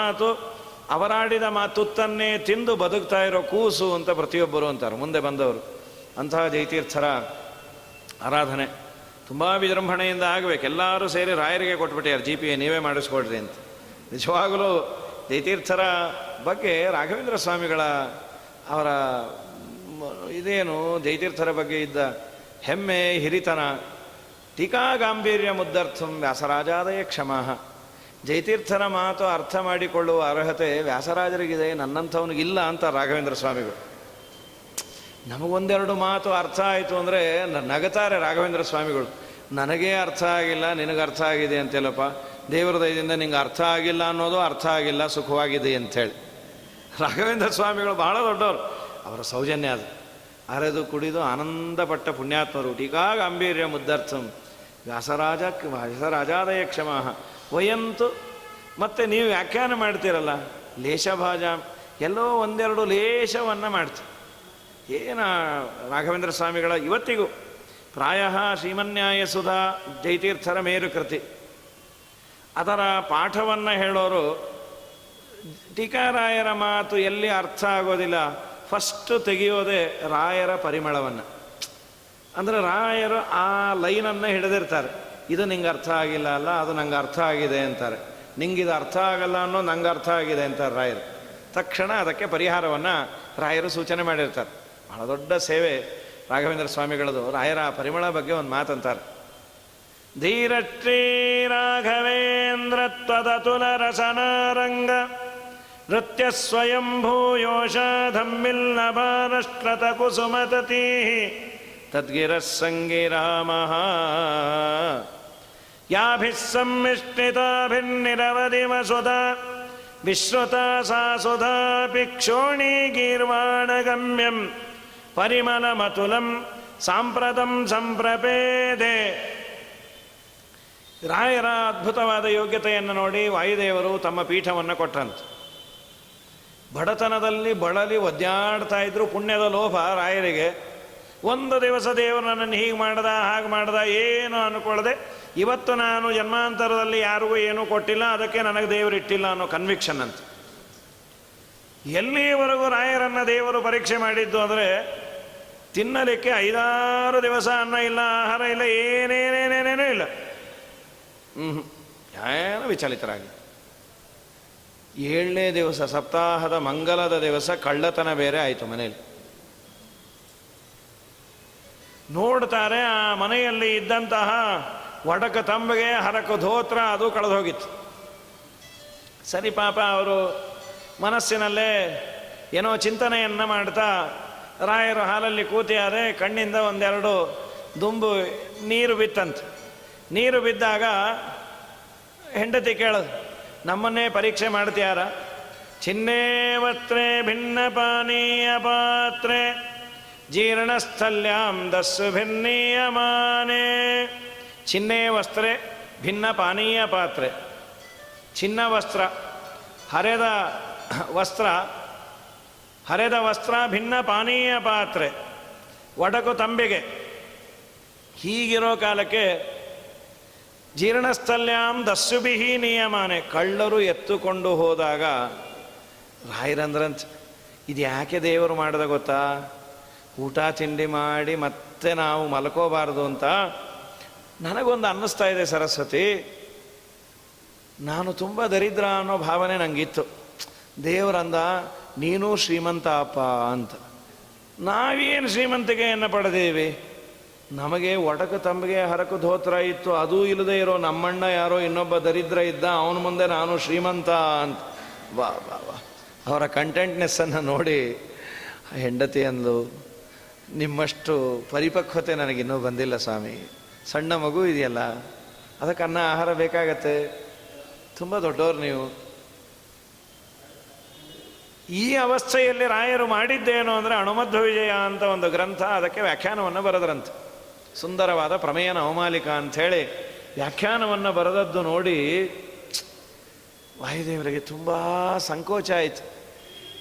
ಅವರಾಡಿದ ಮಾತುತ್ತನ್ನೇ ತಿಂದು ಬದುಕ್ತಾ ಇರೋ ಕೂಸು ಅಂತ ಪ್ರತಿಯೊಬ್ಬರು ಅಂತಾರೆ ಮುಂದೆ ಬಂದವರು. ಅಂತಹ ಜಯತೀರ್ಥರ ಆರಾಧನೆ ತುಂಬ ವಿಜೃಂಭಣೆಯಿಂದ ಆಗಬೇಕು. ಎಲ್ಲರೂ ಸೇರಿ ರಾಯರಿಗೆ ಕೊಟ್ಬಿಟ್ಟಿದ್ದಾರೆ, GP ನೀವೇ ಮಾಡಿಸ್ಕೊಡ್ರಿ ಅಂತ. ನಿಜವಾಗಲೂ ಜಯತೀರ್ಥರ ಬಗ್ಗೆ ರಾಘವೇಂದ್ರ ಸ್ವಾಮಿಗಳ ಅವರ ಇದೇನು ಜಯತೀರ್ಥರ ಬಗ್ಗೆ ಇದ್ದ ಹೆಮ್ಮೆ, ಹಿರಿತನ, ಟೀಕಾ ಗಾಂಭೀರ್ಯ ಮುದ್ದರ್ಥಂ ವ್ಯಾಸರಾಜಾದಯ ಕ್ಷಮಃ. ಜಯತೀರ್ಥರ ಮಾತು ಅರ್ಥ ಮಾಡಿಕೊಳ್ಳುವ ಅರ್ಹತೆ ವ್ಯಾಸರಾಜರಿಗಿದೆ, ನನ್ನಂಥವನಿಗಿಲ್ಲ ಅಂತ ರಾಘವೇಂದ್ರ ಸ್ವಾಮಿಗಳು. ನಮಗೊಂದೆರಡು ಮಾತು ಅರ್ಥ ಆಯಿತು ಅಂದರೆ ನಗತಾರೆ ರಾಘವೇಂದ್ರ ಸ್ವಾಮಿಗಳು. ನನಗೇ ಅರ್ಥ ಆಗಿಲ್ಲ, ನಿನಗೆ ಅರ್ಥ ಆಗಿದೆ ಅಂತೆಲ್ಲಪ್ಪ, ದೇವರ ದಯದಿಂದ ನಿಂಗೆ ಅರ್ಥ ಆಗಿಲ್ಲ ಅನ್ನೋದು ಅರ್ಥ ಆಗಿಲ್ಲ, ಸುಖವಾಗಿದೆ ಅಂಥೇಳಿ. ರಾಘವೇಂದ್ರ ಸ್ವಾಮಿಗಳು ಬಹಳ ದೊಡ್ಡವರು, ಅವರ ಸೌಜನ್ಯ ಅದು. ಅರೆದು ಕುಡಿದು ಆನಂದಪಟ್ಟ ಪುಣ್ಯಾತ್ಮರು. ಟೀಕಾ ಗಾಂಭೀರ್ಯ ಮುದ್ದರ್ಥಂ ವ್ಯಾಸರಾಜಾದಯ ಕ್ಷಮಃ ವಯಂತು. ಮತ್ತು ನೀವು ವ್ಯಾಖ್ಯಾನ ಮಾಡ್ತೀರಲ್ಲ, ಲೇಷಭಾಜ ಎಲ್ಲೋ ಒಂದೆರಡು ಲೇಷವನ್ನು ಮಾಡ್ತೀವಿ. ಏನು ರಾಘವೇಂದ್ರ ಸ್ವಾಮಿಗಳ ಇವತ್ತಿಗೂ ಪ್ರಾಯ ಶ್ರೀಮನ್ಯಾಯ ಸುಧಾ ಜಯತೀರ್ಥರ ಮೇರುಕೃತಿ, ಅದರ ಪಾಠವನ್ನು ಹೇಳೋರು ಟೀಕಾರಾಯರ ಮಾತು ಎಲ್ಲಿ ಅರ್ಥ ಆಗೋದಿಲ್ಲ, ಫಸ್ಟು ತೆಗೆಯೋದೇ ರಾಯರ ಪರಿಮಳವನ್ನು. ಅಂದರೆ ರಾಯರು ಆ ಲೈನನ್ನು ಹಿಡಿದಿರ್ತಾರೆ. ಇದು ನಿಂಗೆ ಅರ್ಥ ಆಗಿಲ್ಲ ಅಲ್ಲ, ಅದು ನಂಗೆ ಅರ್ಥ ಆಗಿದೆ ಅಂತಾರೆ. ನಿಂಗಿದು ಅರ್ಥ ಆಗಲ್ಲ ಅನ್ನೋ ನಂಗೆ ಅರ್ಥ ಆಗಿದೆ ಅಂತಾರೆ ರಾಯರು. ತಕ್ಷಣ ಅದಕ್ಕೆ ಪರಿಹಾರವನ್ನು ರಾಯರು ಸೂಚನೆ ಮಾಡಿರ್ತಾರೆ. ಬಹಳ ದೊಡ್ಡ ಸೇವೆ ರಾಘವೇಂದ್ರ ಸ್ವಾಮಿಗಳದು. ರಾಯರ ಪರಿಮಳ ಬಗ್ಗೆ ಒಂದು ಮಾತಂತಾರೆ. ಧೀರಶ್ರೀ ರಾಘವೇಂದ್ರ ತ್ವದತುಲ ರಸನಾರಂಗ ನೃತ್ಯ ಸ್ವಯಂಭೂಯೋಷ ಧಮ್ಮಿಲ್ಲಭಾರಶ್ರತ ಕುಸುಮತತೀ ತದ್ಗಿರಃ ಸಂಗಿರಾಮಃ ಯಾಭಿಃ ಸಮ್ಮಿಶ್ರಿತಾಭಿರ್ನಿರವಧಿಮಸುಧಾ ವಿಶ್ರುತಾ ಸಾ ಸುಧಾಪಿ ಕ್ಷೋಣೀಗೀರ್ವಾಣಗಮ್ಯಂ ಪರಿಮಳಮತುಲಂ ಸಾಂಪ್ರತಂ ಸಂಪ್ರಪೇದೆ. ರಾಯರ ಅದ್ಭುತವಾದ ಯೋಗ್ಯತೆಯನ್ನು ನೋಡಿ ವಾಯುದೇವರು ತಮ್ಮ ಪೀಠವನ್ನು ಕೊಟ್ಟಂತೆ. ಬಡತನದಲ್ಲಿ ಬಳಲಿ ಒದ್ದಾಡ್ತಾ ಇದ್ರು, ಪುಣ್ಯದ ಲೋಭ ರಾಯರಿಗೆ. ಒಂದು ದಿವಸ ದೇವರು ನನ್ನನ್ನು ಹೀಗೆ ಮಾಡ್ದ ಹಾಗೆ ಮಾಡ್ದ ಏನು ಅಂದ್ಕೊಳ್ಳದೆ, ಇವತ್ತು ನಾನು ಜನ್ಮಾಂತರದಲ್ಲಿ ಯಾರಿಗೂ ಏನೂ ಕೊಟ್ಟಿಲ್ಲ, ಅದಕ್ಕೆ ನನಗೆ ದೇವರು ಇಟ್ಟಿಲ್ಲ ಅನ್ನೋ ಕನ್ವಿಕ್ಷನ್ ಅಂತ. ಎಲ್ಲಿಯವರೆಗೂ ರಾಯರನ್ನು ದೇವರು ಪರೀಕ್ಷೆ ಮಾಡಿದ್ದು ಅಂದರೆ, ತಿನ್ನಲಿಕ್ಕೆ 5-6 ದಿವಸ ಅನ್ನ ಇಲ್ಲ, ಆಹಾರ ಇಲ್ಲ, ಏನೇನೇನೇನೇನೂ ಇಲ್ಲ. ಏನೋ ವಿಚಲಿತರಾಗಿ 7ನೇ ದಿವಸ ಸಪ್ತಾಹದ ಮಂಗಲದ ದಿವಸ ಕಳ್ಳತನ ಬೇರೆ ಆಯಿತು ಮನೆಯಲ್ಲಿ. ನೋಡ್ತಾರೆ, ಆ ಮನೆಯಲ್ಲಿ ಇದ್ದಂತಹ ಒಡಕ ತಂಬಿಗೆ, ಹರಕ ಧೋತ್ರ ಅದು ಕಳೆದು ಹೋಗಿತ್ತು. ಸರಿ ಪಾಪ ಅವರು ಮನಸ್ಸಿನಲ್ಲೇ ಏನೋ ಚಿಂತನೆಯನ್ನು ಮಾಡ್ತಾ ರಾಯರು ಹಾಲಲ್ಲಿ ಕೂತಿಯಾರೆ. ಕಣ್ಣಿಂದ ಒಂದೆರಡು ದುಂಬು ನೀರು ಬಿತ್ತಂತೆ. ನೀರು ಬಿದ್ದಾಗ ಹೆಂಡತಿ ಕೇಳೋದು, ನಮ್ಮನ್ನೇ ಪರೀಕ್ಷೆ ಮಾಡ್ತೀಯಾರ? ಚಿನ್ನೇ ವಸ್ತ್ರೇ ಭಿನ್ನ ಪಾನೀಯ ಪಾತ್ರೆ ಜೀರ್ಣಸ್ಥಲ್ಯಾಂ ದಸ್ಸು ಭಿನ್ನೀಯಮಾನೆ. ಚಿನ್ನೇ ವಸ್ತ್ರೇ ಭಿನ್ನ ಪಾನೀಯ ಪಾತ್ರೆ. ಚಿನ್ನ ವಸ್ತ್ರ, ಹರೆದ ವಸ್ತ್ರ ಭಿನ್ನ ಪಾನೀಯ ಪಾತ್ರೆ, ಒಡಕು ತಂಬಿಗೆ. ಹೀಗಿರೋ ಕಾಲಕ್ಕೆ ಜೀರ್ಣಸ್ಥಲ್ಯಾಂ ದಸ್ಸುಬಿಹಿ ನಿಯಮಾನೆ, ಕಳ್ಳರು ಎತ್ತುಕೊಂಡು ಹೋದಾಗ ರಾಯರಂದ್ರಂತ, ಇದು ಯಾಕೆ ದೇವರು ಮಾಡಿದ ಗೊತ್ತಾ? ಊಟ ತಿಂಡಿ ಮಾಡಿ ಮತ್ತೆ ನಾವು ಮಲ್ಕೋಬಾರ್ದು ಅಂತ ನನಗೊಂದು ಅನ್ನಿಸ್ತಾ ಇದೆ ಸರಸ್ವತಿ. ನಾನು ತುಂಬ ದರಿದ್ರ ಅನ್ನೋ ಭಾವನೆ ನನಗಿತ್ತು. ದೇವರಂದ, ನೀನು ಶ್ರೀಮಂತ ಅಪ್ಪ ಅಂತ. ನಾವೇನು ಶ್ರೀಮಂತಿಕೆಯನ್ನು ಪಡೆದೀವಿ? ನಮಗೆ ಒಡಕು ತಂಬಿಗೆ ಹರಕು ಧೋತ್ರ ಇತ್ತು, ಅದೂ ಇಲ್ಲದೆ ಇರೋ ನಮ್ಮಣ್ಣ ಯಾರೋ ಇನ್ನೊಬ್ಬ ದರಿದ್ರ ಇದ್ದ, ಅವನ ಮುಂದೆ ನಾನು ಶ್ರೀಮಂತ ಅಂತ. ವಾ ವಾ ವಾ, ಅವರ ಕಂಟೆಂಟ್ನೆಸ್ಸನ್ನು ನೋಡಿ ಹೆಂಡತಿ ಅಂದು, ನಿಮ್ಮಷ್ಟು ಪರಿಪಕ್ವತೆ ನನಗಿನ್ನೂ ಬಂದಿಲ್ಲ ಸ್ವಾಮಿ, ಸಣ್ಣ ಮಗು ಇದೆಯಲ್ಲ, ಅದಕ್ಕೆ ಅನ್ನ ಆಹಾರ ಬೇಕಾಗತ್ತೆ, ತುಂಬ ದೊಡ್ಡವ್ರು ನೀವು. ಈ ಅವಸ್ಥೆಯಲ್ಲಿ ರಾಯರು ಮಾಡಿದ್ದೇನು ಅಂದರೆ ಅಣುಮಧ್ವ ವಿಜಯ ಅಂತ ಒಂದು ಗ್ರಂಥ, ಅದಕ್ಕೆ ವ್ಯಾಖ್ಯಾನವನ್ನು ಬರೆದ್ರಂತೆ. ಸುಂದರವಾದ ಪ್ರಮೇಯ ನವಮಾಲಿಕ ಅಂಥೇಳಿ ವ್ಯಾಖ್ಯಾನವನ್ನು ಬರೆದದ್ದು ನೋಡಿ ವಾಯುದೇವರಿಗೆ ತುಂಬ ಸಂಕೋಚ ಆಯಿತು.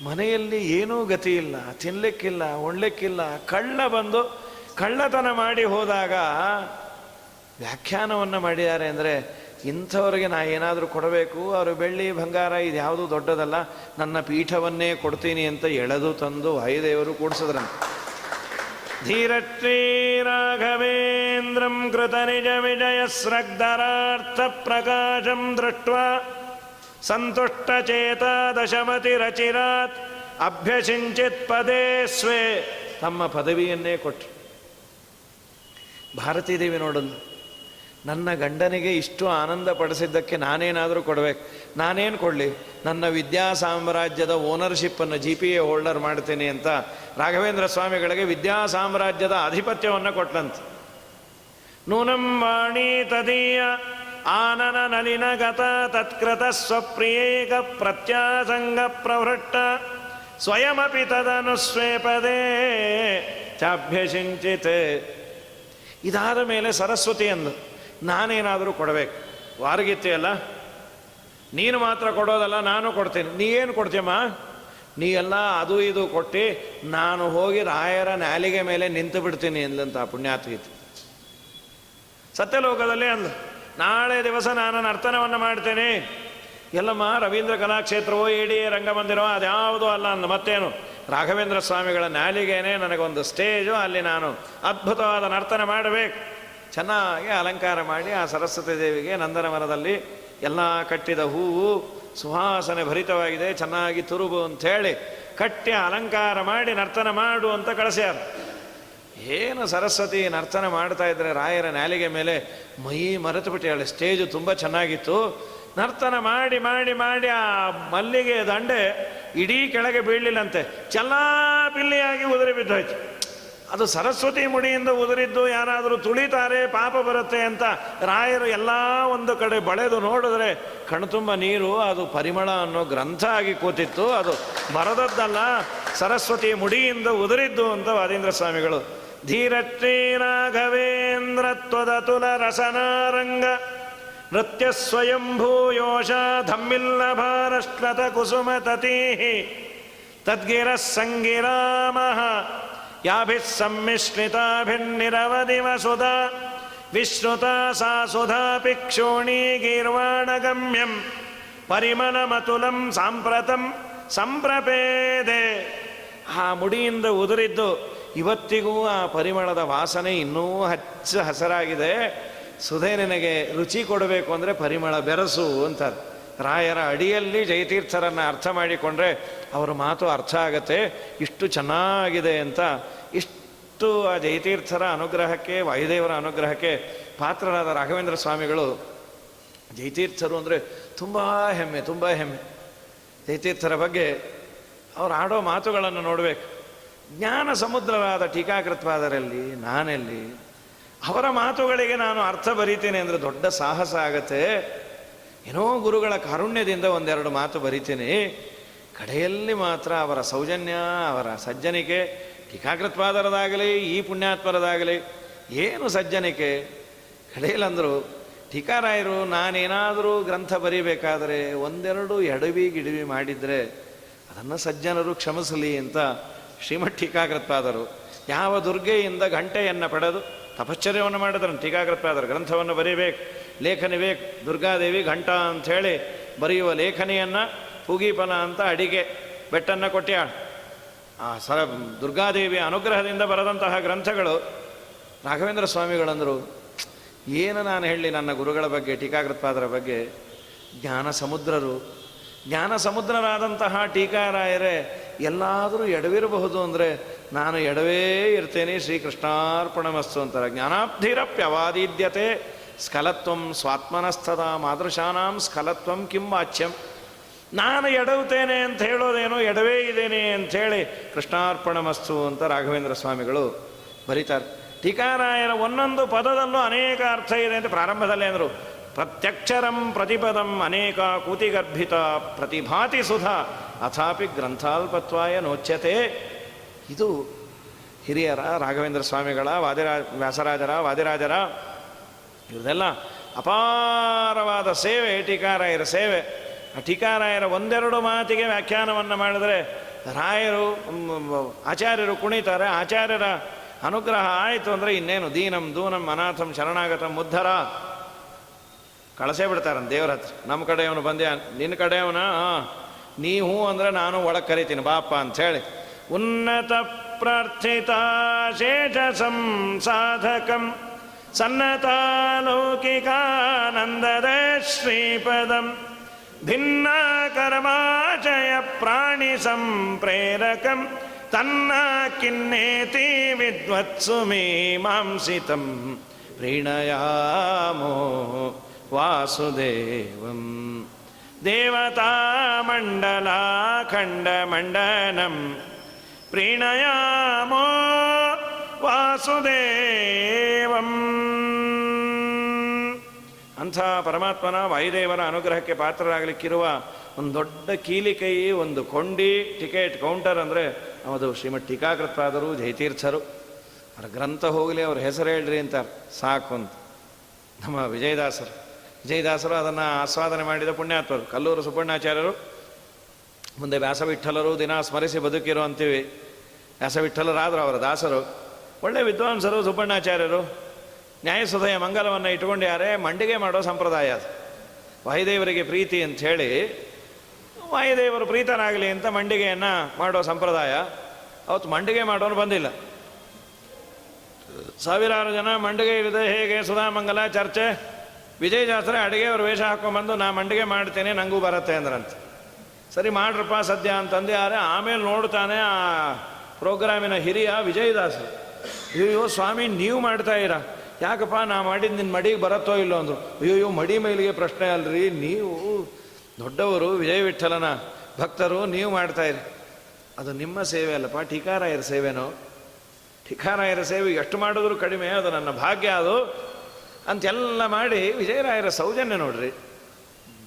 ಮನೆಯಲ್ಲಿ ಏನೂ ಗತಿ ಇಲ್ಲ, ತಿನ್ನಲಿಕ್ಕಿಲ್ಲ, ಉಣ್ಲಿಕ್ಕಿಲ್ಲ, ಕಳ್ಳ ಬಂದು ಕಳ್ಳತನ ಮಾಡಿ ಹೋದಾಗ ವ್ಯಾಖ್ಯಾನವನ್ನು ಮಾಡಿದ್ದಾರೆ ಅಂದರೆ ಇಂಥವ್ರಿಗೆ ನಾ ಏನಾದರೂ ಕೊಡಬೇಕು, ಅವರು ಬೆಳ್ಳಿ ಬಂಗಾರ ಇದ್ಯಾವುದು ದೊಡ್ಡದಲ್ಲ, ನನ್ನ ಪೀಠವನ್ನೇ ಕೊಡ್ತೀನಿ ಅಂತ ಎಳೆದು ತಂದು ವಾಯುದೇವರು ಕೂಡಿಸಿದ್ರಂತೆ. ಧೀರಶ್ರೀ ರಾಘವೇಂದ್ರಂ ಕೃತ ನಿಜ ವಿಜಯ ಸ್ರಗ್ಧರಾರ್ಥ ಪ್ರಕಾಶಂ ದೃಷ್ಟ್ವಾ ಸಂತುಷ್ಟಚೇತ ದಶಮತಿರಚಿರಾತ್ ಅಭ್ಯಸಿಂಚಿತ್ ಪದೇ ಸ್ವೇ. ತಮ್ಮ ಪದವಿಯನ್ನೇ ಕೊಟ್ಟರು. ಭಾರತೀದೇವಿ ನೋಡಲು, ನನ್ನ ಗಂಡನಿಗೆ ಇಷ್ಟು ಆನಂದ ಪಡಿಸಿದ್ದಕ್ಕೆ ನಾನೇನಾದರೂ ಕೊಡಬೇಕು. ನಾನೇನು ಕೊಡಲಿ? ನನ್ನ ವಿದ್ಯಾ ಸಾಮ್ರಾಜ್ಯದ ಓನರ್ಶಿಪ್ಪನ್ನು GPA ಹೋಲ್ಡರ್ ಮಾಡ್ತೀನಿ ಅಂತ ರಾಘವೇಂದ್ರ ಸ್ವಾಮಿಗಳಿಗೆ ವಿದ್ಯಾ ಸಾಮ್ರಾಜ್ಯದ ಆಧಿಪತ್ಯವನ್ನು ಕೊಟ್ಟಂತೆ. ನೂನಂ ವಾಣಿ ತದೀಯ ಆನನ ನಲಿನ ಗತ ತತ್ಕೃತ ಸ್ವಪ್ರಿಯೇಕ ಪ್ರತ್ಯಾಸಂಗ ಪ್ರವೃಷ್ಟ ಸ್ವಯಮಪಿ ತದನುಸ್ವೇಪದೇ ಚಾಭ್ಯಸಿಂಚಿತ್. ಇದಾದ ಮೇಲೆ ಸರಸ್ವತಿ ಅಂದು, ನಾನೇನಾದರೂ ಕೊಡಬೇಕು. ವಾರಗಿತ್ತೆಯಲ್ಲ, ನೀನು ಮಾತ್ರ ಕೊಡೋದಲ್ಲ, ನಾನು ಕೊಡ್ತೀನಿ. ನೀ ಏನು ಕೊಡ್ತೀಯಮ್ಮ? ನೀ ಎಲ್ಲ ಅದು ಇದು ಕೊಟ್ಟು ನಾನು ಹೋಗಿ ರಾಯರ ನಾಲಿಗೆ ಮೇಲೆ ನಿಂತು ಬಿಡ್ತೀನಿ ಎಂದಂತ ಪುಣ್ಯಾತ್ಗೀತೆ. ಸತ್ಯಲೋಕದಲ್ಲಿ ಅಂದು, ನಾಳೆ ದಿವಸ ನಾನು ನರ್ತನವನ್ನು ಮಾಡ್ತೇನೆ. ಎಲ್ಲಮ್ಮ, ರವೀಂದ್ರ ಕಲಾಕ್ಷೇತ್ರವೋ ADA ರಂಗಮಂದಿರವೋ ಅದ್ಯಾವುದೂ ಅಲ್ಲ ಅಂದ. ಮತ್ತೇನು, ರಾಘವೇಂದ್ರ ಸ್ವಾಮಿಗಳ ನಾಲಿಗೆನೇ ನನಗೊಂದು ಸ್ಟೇಜು, ಅಲ್ಲಿ ನಾನು ಅದ್ಭುತವಾದ ನರ್ತನ ಮಾಡಬೇಕು. ಚೆನ್ನಾಗಿ ಅಲಂಕಾರ ಮಾಡಿ ಆ ಸರಸ್ವತಿ ದೇವಿಗೆ ನಂದನ ಮರದಲ್ಲಿ ಎಲ್ಲ ಕಟ್ಟಿದ ಹೂವು ಸುವಾಸನೆ ಭರಿತವಾಗಿದೆ, ಚೆನ್ನಾಗಿ ತುರುಬು ಅಂಥೇಳಿ ಕಟ್ಟಿ ಅಲಂಕಾರ ಮಾಡಿ ನರ್ತನ ಮಾಡು ಅಂತ ಕಳಿಸ್ಯಾರ. ಏನು ಸರಸ್ವತಿ ನರ್ತನ ಮಾಡ್ತಾ ಇದ್ರೆ ರಾಯರ ನಾಲಿಗೆ ಮೇಲೆ ಮೈ ಮರೆತು ಬಿಟ್ಟು, ಸ್ಟೇಜು ತುಂಬ ಚೆನ್ನಾಗಿತ್ತು. ನರ್ತನ ಮಾಡಿ ಮಾಡಿ ಮಾಡಿ ಆ ಮಲ್ಲಿಗೆ ದಂಡೆ ಇಡೀ ಕೆಳಗೆ ಬೀಳಲಿಲ್ಲಂತೆ, ಚಲ್ಲಾಪಿಲ್ಲಿಯಾಗಿ ಉದುರಿ ಬಿದ್ದೋಯ್ತು. ಅದು ಸರಸ್ವತಿ ಮುಡಿಯಿಂದ ಉದುರಿದ್ದು, ಯಾರಾದರೂ ತುಳಿತಾರೆ ಪಾಪ ಬರುತ್ತೆ ಅಂತ ರಾಯರು ಎಲ್ಲ ಒಂದು ಕಡೆ ಬಳೆದು ನೋಡಿದ್ರೆ ಕಣ್ತುಂಬ ನೀರು. ಅದು ಪರಿಮಳ ಅನ್ನೋ ಗ್ರಂಥ ಆಗಿ ಕೂತಿತ್ತು, ಅದು ಬರದದ್ದಲ್ಲ, ಸರಸ್ವತಿ ಮುಡಿಯಿಂದ ಉದುರಿದ್ದು ಅಂತ ವಾದೀಂದ್ರ ಸ್ವಾಮಿಗಳು. ಧೀರಶ್ರೀ ರಾಘವೇಂದ್ರತ್ವದತುಲ ರಸನಾರಂಗ ನೃತ್ಯ ಸ್ವಯಂಭೂಯೋಷ ಧಮ್ಮಿಲ್ಲಭಾರಶ್ವತ ಕುಸುಮ ತತೀ ತದ್ಗಿರ ಸಂಗಿರಾಮಃ ಯಾಭಿಃ ಸಮ್ಮಿಶ್ರಿತಾಭಿರ್ನಿರವಧಿವ ಸುಧಾ ವಿಶ್ರುತಾ ಸಾ ಸುಧಾ ಪಿಕ್ಷೋಣೀ ಗೀರ್ವಾಣಗಮ್ಯಂ ಪರಿಮಳಮತುಲಂ ಸಾಂಪ್ರತಂ ಸಂಪ್ರಪೇದೆ. ಆ ಮುಡಿಯಿಂದ ಉದುರಿದ್ದು ಇವತ್ತಿಗೂ ಆ ಪರಿಮಳದ ವಾಸನೆ ಇನ್ನೂ ಹಚ್ಚ ಹಸರಾಗಿದೆ. ಸುಧೆ ನಿನಗೆ ರುಚಿ ಕೊಡಬೇಕು ಅಂದರೆ ಪರಿಮಳ ಬೆರಸು ಅಂತಾರೆ. ರಾಯರ ಅಡಿಯಲ್ಲಿ ಜಯತೀರ್ಥರನ್ನು ಅರ್ಥ ಮಾಡಿಕೊಂಡ್ರೆ ಅವರ ಮಾತು ಅರ್ಥ ಆಗತ್ತೆ, ಇಷ್ಟು ಚೆನ್ನಾಗಿದೆ ಅಂತ. ಇಷ್ಟು ಆ ಜಯತೀರ್ಥರ ಅನುಗ್ರಹಕ್ಕೆ, ವಾಯುದೇವರ ಅನುಗ್ರಹಕ್ಕೆ ಪಾತ್ರರಾದ ರಾಘವೇಂದ್ರ ಸ್ವಾಮಿಗಳು. ಜಯತೀರ್ಥರು ಅಂದರೆ ತುಂಬ ಹೆಮ್ಮೆ, ತುಂಬ ಹೆಮ್ಮೆ. ಜಯತೀರ್ಥರ ಬಗ್ಗೆ ಅವ್ರು ಆಡೋ ಮಾತುಗಳನ್ನು ನೋಡಬೇಕು. ಜ್ಞಾನ ಸಮುದ್ರರಾದ ಟೀಕಾಕೃತ್ಪಾದರಲ್ಲಿ ನಾನೆಲ್ಲಿ? ಅವರ ಮಾತುಗಳಿಗೆ ನಾನು ಅರ್ಥ ಬರೀತೀನಿ ಅಂದರೆ ದೊಡ್ಡ ಸಾಹಸ ಆಗತ್ತೆ. ಏನೋ ಗುರುಗಳ ಕಾರುಣ್ಯದಿಂದ ಒಂದೆರಡು ಮಾತು ಬರಿತೀನಿ. ಕಡೆಯಲ್ಲಿ ಮಾತ್ರ ಅವರ ಸೌಜನ್ಯ, ಅವರ ಸಜ್ಜನಿಕೆ, ಟೀಕಾಕೃತ್ಪಾದರದಾಗಲಿ ಈ ಪುಣ್ಯಾತ್ಮರದಾಗಲಿ ಏನು ಸಜ್ಜನಿಕೆ. ಕಡೆಯಲ್ಲಂದರು ಟೀಕಾರಾಯರು ನಾನೇನಾದರೂ ಗ್ರಂಥ ಬರೀಬೇಕಾದರೆ ಒಂದೆರಡು ಎಡವಿ ಗಿಡವಿ ಮಾಡಿದರೆ ಅದನ್ನು ಸಜ್ಜನರು ಕ್ಷಮಿಸಲಿ ಅಂತ ಶ್ರೀಮಠ್ ಟೀಕಾಕೃತ್ಪಾದರು ಯಾವ ದುರ್ಗೆಯಿಂದ ಗಂಟೆಯನ್ನು ಪಡೆದು ತಪಶ್ಚರ್ಯವನ್ನು ಮಾಡಿದ್ರು. ಟೀಕಾಕೃತ್ಪಾದರು ಗ್ರಂಥವನ್ನು ಬರೀಬೇಕು, ಲೇಖನಿ ಬೇಕು, ದುರ್ಗಾದೇವಿ ಘಂಟ ಅಂಥೇಳಿ ಬರೆಯುವ ಲೇಖನಿಯನ್ನು ಪೂಗೀಪನ ಅಂತ ಅಡಿಗೆ ಬೆಟ್ಟನ್ನು ಕೊಟ್ಟ್ಯಾಳ. ಆ ದುರ್ಗಾದೇವಿಯ ಅನುಗ್ರಹದಿಂದ ಬರೆದಂತಹ ಗ್ರಂಥಗಳು. ರಾಘವೇಂದ್ರ ಸ್ವಾಮಿಗಳಂದರು, ಏನು ನಾನು ಹೇಳಿ ನನ್ನ ಗುರುಗಳ ಬಗ್ಗೆ, ಟೀಕಾಕೃತ್ಪಾದರ ಬಗ್ಗೆ. ಜ್ಞಾನ ಸಮುದ್ರರು, ಜ್ಞಾನ ಸಮುದ್ರರಾದಂತಹ ಟೀಕಾರಾಯರೇ ಎಲ್ಲಾದರೂ ಎಡವಿರಬಹುದು ಅಂದರೆ ನಾನು ಎಡವೇ ಇರ್ತೇನೆ, ಶ್ರೀಕೃಷ್ಣಾರ್ಪಣಮಸ್ತು ಅಂತಾರೆ. ಜ್ಞಾನಾಬ್ಧಿರಪ್ಯವಾದಿದ್ಯತೆ ಸ್ಖಲತ್ವಂ ಸ್ವಾತ್ಮನಸ್ಥದ ಮಾದೃಶಾನಾಂ ಸ್ಖಲತ್ವಂ ಕಿಂ ವಾಚ್ಯಂ. ನಾನು ಎಡವುತ್ತೇನೆ ಅಂತ ಹೇಳೋದೇನೋ, ಎಡವೇ ಇದ್ದೇನೆ ಅಂಥೇಳಿ ಕೃಷ್ಣಾರ್ಪಣಮಸ್ತು ಅಂತ ರಾಘವೇಂದ್ರ ಸ್ವಾಮಿಗಳು ಬರೀತಾರೆ. ಟೀಕಾರಾಯರ ಒಂದೊಂದು ಪದದಲ್ಲೂ ಅನೇಕ ಅರ್ಥ ಇದೆ ಅಂತ ಪ್ರಾರಂಭದಲ್ಲೇ ಅಂದರು. ಪ್ರತ್ಯಕ್ಷರಂ ಪ್ರತಿಪದಂ ಅನೇಕ ಕೂತಿಗರ್ಭಿತ ಪ್ರತಿಭಾತಿ ಸುಧಾ ಅಥಾಪಿ ಗ್ರಂಥಾಲ್ಪತ್ವಾಯ ನೋಚ್ಯತೆ. ಇದು ಹಿರಿಯರ, ರಾಘವೇಂದ್ರ ಸ್ವಾಮಿಗಳ, ವ್ಯಾಸರಾಜರ, ವಾದಿರಾಜರ ಇವರೆಲ್ಲ ಅಪಾರವಾದ ಸೇವೆ ಟೀಕಾರಾಯರ ಸೇವೆ. ಆ ಟೀಕಾರಾಯರ ಒಂದೆರಡು ಮಾತಿಗೆ ವ್ಯಾಖ್ಯಾನವನ್ನು ಮಾಡಿದರೆ ರಾಯರು, ಆಚಾರ್ಯರು ಕುಣಿತಾರೆ. ಆಚಾರ್ಯರ ಅನುಗ್ರಹ ಆಯಿತು ಅಂದರೆ ಇನ್ನೇನು ದೀನಂ ದೂನಂ ಅನಾಥಂ ಶರಣಾಗತಂ ಉದ್ಧರ ಕಳಸೇ ಬಿಡ್ತಾರಂತ ದೇವ್ರ ಹತ್ರ. ನಮ್ಮ ಕಡೆಯವನು ಬಂದ್ಯಾ, ನಿನ್ನ ಕಡೆಯವನ, ನೀ ಹೂ ಅಂದರೆ ನಾನು ಒಳಗೆ ಕರಿತೀನಿ ಬಾಪ ಅಂಥೇಳಿ. ಉನ್ನತ ಪ್ರಾರ್ಥಿತ ಶೇಷ ಸಂಸಾಧಕಂ ಸನ್ನತಾಲೌಕಿಕಾನಂದದ ಶ್ರೀಪದಂ ಭಿನ್ನ ಕರ್ಮಾಚಯ ಪ್ರಾಣಿ ಸಂಪ್ರೇರಕಂ ತನ್ನ ಕಿನ್ನೇತಿ ವಿದ್ವತ್ಸು ಮೀಮಾಂಸಿತಂ ಪ್ರೀಣಯಾಮೋ ವಾಸುದೇವಂ ದೇವತಾಮಂಡಲಾಖಂಡಮಂಡನಂ ಪ್ರೀಣಯಾಮೋ ವಾಸುದೇವಂ. ಅಂಥ ಪರಮಾತ್ಮನ ವಾಯುದೇವರ ಅನುಗ್ರಹಕ್ಕೆ ಪಾತ್ರರಾಗಲಿಕ್ಕಿರುವ ಒಂದು ದೊಡ್ಡ ಕೀಲಿಕೈ, ಒಂದು ಕೊಂಡಿ, ಟಿಕೆಟ್ ಕೌಂಟರ್ ಅಂದರೆ ಅದು ಶ್ರೀಮಠ್ ಟೀಕಾಕೃತ್ಪಾದರು ಜಯತೀರ್ಥರು. ಅವರ ಗ್ರಂಥ ಹೋಗಲಿ, ಅವ್ರ ಹೆಸರು ಹೇಳ್ರಿ ಅಂತಾರೆ ಸಾಕು ಅಂತ. ನಮ್ಮ ವಿಜಯದಾಸರು ಅದನ್ನು ಆಸ್ವಾದನೆ ಮಾಡಿದ ಪುಣ್ಯಾತ್ಮರು. ಕಲ್ಲೂರು ಸುಬ್ಬಣ್ಣಾಚಾರ್ಯರು, ಮುಂದೆ ವ್ಯಾಸವಿಠಲರು ದಿನ ಸ್ಮರಿಸಿ ಬದುಕಿರೋ ಅಂತೀವಿ. ವ್ಯಾಸವಿಠಲರಾದರು ಅವರ ದಾಸರು, ಒಳ್ಳೆ ವಿದ್ವಾಂಸರು ಸುಬ್ಬಣ್ಣಾಚಾರ್ಯರು. ನ್ಯಾಯಸುಧೆಯ ಮಂಗಲವನ್ನು ಇಟ್ಕೊಂಡ್ಯಾರೆ, ಮಂಡಿಗೆ ಮಾಡೋ ಸಂಪ್ರದಾಯ ಅದು. ವಾಯುದೇವರಿಗೆ ಪ್ರೀತಿ ಅಂಥೇಳಿ ವಾಯುದೇವರು ಪ್ರೀತನಾಗಲಿ ಅಂತ ಮಂಡಿಗೆಯನ್ನು ಮಾಡೋ ಸಂಪ್ರದಾಯ. ಅವತ್ತು ಮಂಡಿಗೆ ಮಾಡೋನು ಬಂದಿಲ್ಲ. ಸಾವಿರಾರು ಜನ ಮಂಡಿಗೆ ಇಳಿದೆ ಹೇಗೆ ಸುಧಾಮಂಗಲ ಚರ್ಚೆ. ವಿಜಯದಾಸರೇ ಅಡುಗೆ ಅವ್ರ ವೇಷ ಹಾಕ್ಕೊಂಬಂದು ನಾ ಮಂಡಿಗೆ ಮಾಡ್ತೇನೆ ನನಗೂ ಬರುತ್ತೆ ಅಂದ್ರಂತೆ. ಸರಿ ಮಾಡ್ರಪ್ಪ ಸದ್ಯ ಅಂತಂದು ಯಾರೇ. ಆಮೇಲೆ ನೋಡ್ತಾನೆ ಆ ಪ್ರೋಗ್ರಾಮಿನ ಹಿರಿಯ ವಿಜಯದಾಸರು, ಅಯ್ಯೋ ಸ್ವಾಮಿ ನೀವು ಮಾಡ್ತಾ ಇರಾ, ಯಾಕಪ್ಪ ನಾ ಮಾಡಿದ್ದು ನಿನ್ನ ಮಡಿಗೆ ಬರುತ್ತೋ ಇಲ್ಲೋ ಅಂದರು. ಅಯ್ಯೋ ಮಡಿ ಮೈಲಿಗೆ ಪ್ರಶ್ನೆ ಅಲ್ರಿ, ನೀವು ದೊಡ್ಡವರು ವಿಜಯ ವಿಠಲನ ಭಕ್ತರು, ನೀವು ಮಾಡ್ತಾಯಿರಿ. ಅದು ನಿಮ್ಮ ಸೇವೆ ಅಲ್ಲಪ್ಪ, ಟೀಕಾರಾಯರ ಸೇವೆನೋ. ಟೀಕಾರಾಯರ ಸೇವೆ ಎಷ್ಟು ಮಾಡಿದ್ರು ಕಡಿಮೆ, ಅದು ನನ್ನ ಭಾಗ್ಯ ಅದು ಅಂತೆಲ್ಲ ಮಾಡಿ ವಿಜಯರಾಯರ ಸೌಜನ್ಯ ನೋಡ್ರಿ.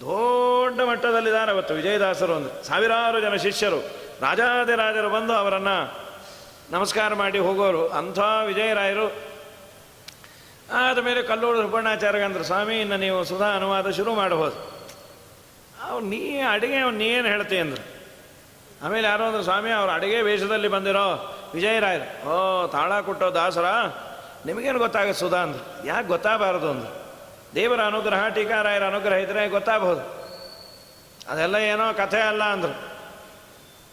ದೊಡ್ಡ ಮಟ್ಟದಲ್ಲಿದ್ದಾರೆ ಅವತ್ತು ವಿಜಯದಾಸರು ಅಂದರೆ. ಸಾವಿರಾರು ಜನ ಶಿಷ್ಯರು, ರಾಜಾದಿರಾಜರು ಬಂದು ಅವರನ್ನು ನಮಸ್ಕಾರ ಮಾಡಿ ಹೋಗೋರು. ಅಂಥ ವಿಜಯರಾಯರು ಆದಮೇಲೆ ಕಲ್ಲೂರು ಸುಬ್ಬಣ್ಣಾಚಾರ್ಯಗಂದ್ರು, ಸ್ವಾಮಿ ಇನ್ನು ನೀವು ಸುಧಾ ಅನುವಾದ ಶುರು ಮಾಡಬಹುದು. ಅವ್ರು ನೀ ಅಡುಗೆ ನೀ ಏನು ಹೇಳ್ತಿ ಅಂದರು. ಆಮೇಲೆ ಯಾರೋ ಅಂದರು, ಸ್ವಾಮಿ ಅವ್ರು ಅಡುಗೆ ವೇಷದಲ್ಲಿ ಬಂದಿರೋ ವಿಜಯರಾಯರು. ಓ ತಾಳ ಕೊಟ್ಟೋ ದಾಸರ, ನಿಮಗೇನು ಗೊತ್ತಾಗುತ್ತೆ ಸುಧಾ ಅಂದರು. ಯಾಕೆ ಗೊತ್ತಾಗಬಾರದು ಅಂದರು. ದೇವರ ಅನುಗ್ರಹ, ಟೀಕಾರಾಯರ ಅನುಗ್ರಹ ಇದ್ದರೆ ಗೊತ್ತಾಗಬಹುದು, ಅದೆಲ್ಲ ಏನೋ ಕಥೆ ಅಲ್ಲ ಅಂದರು.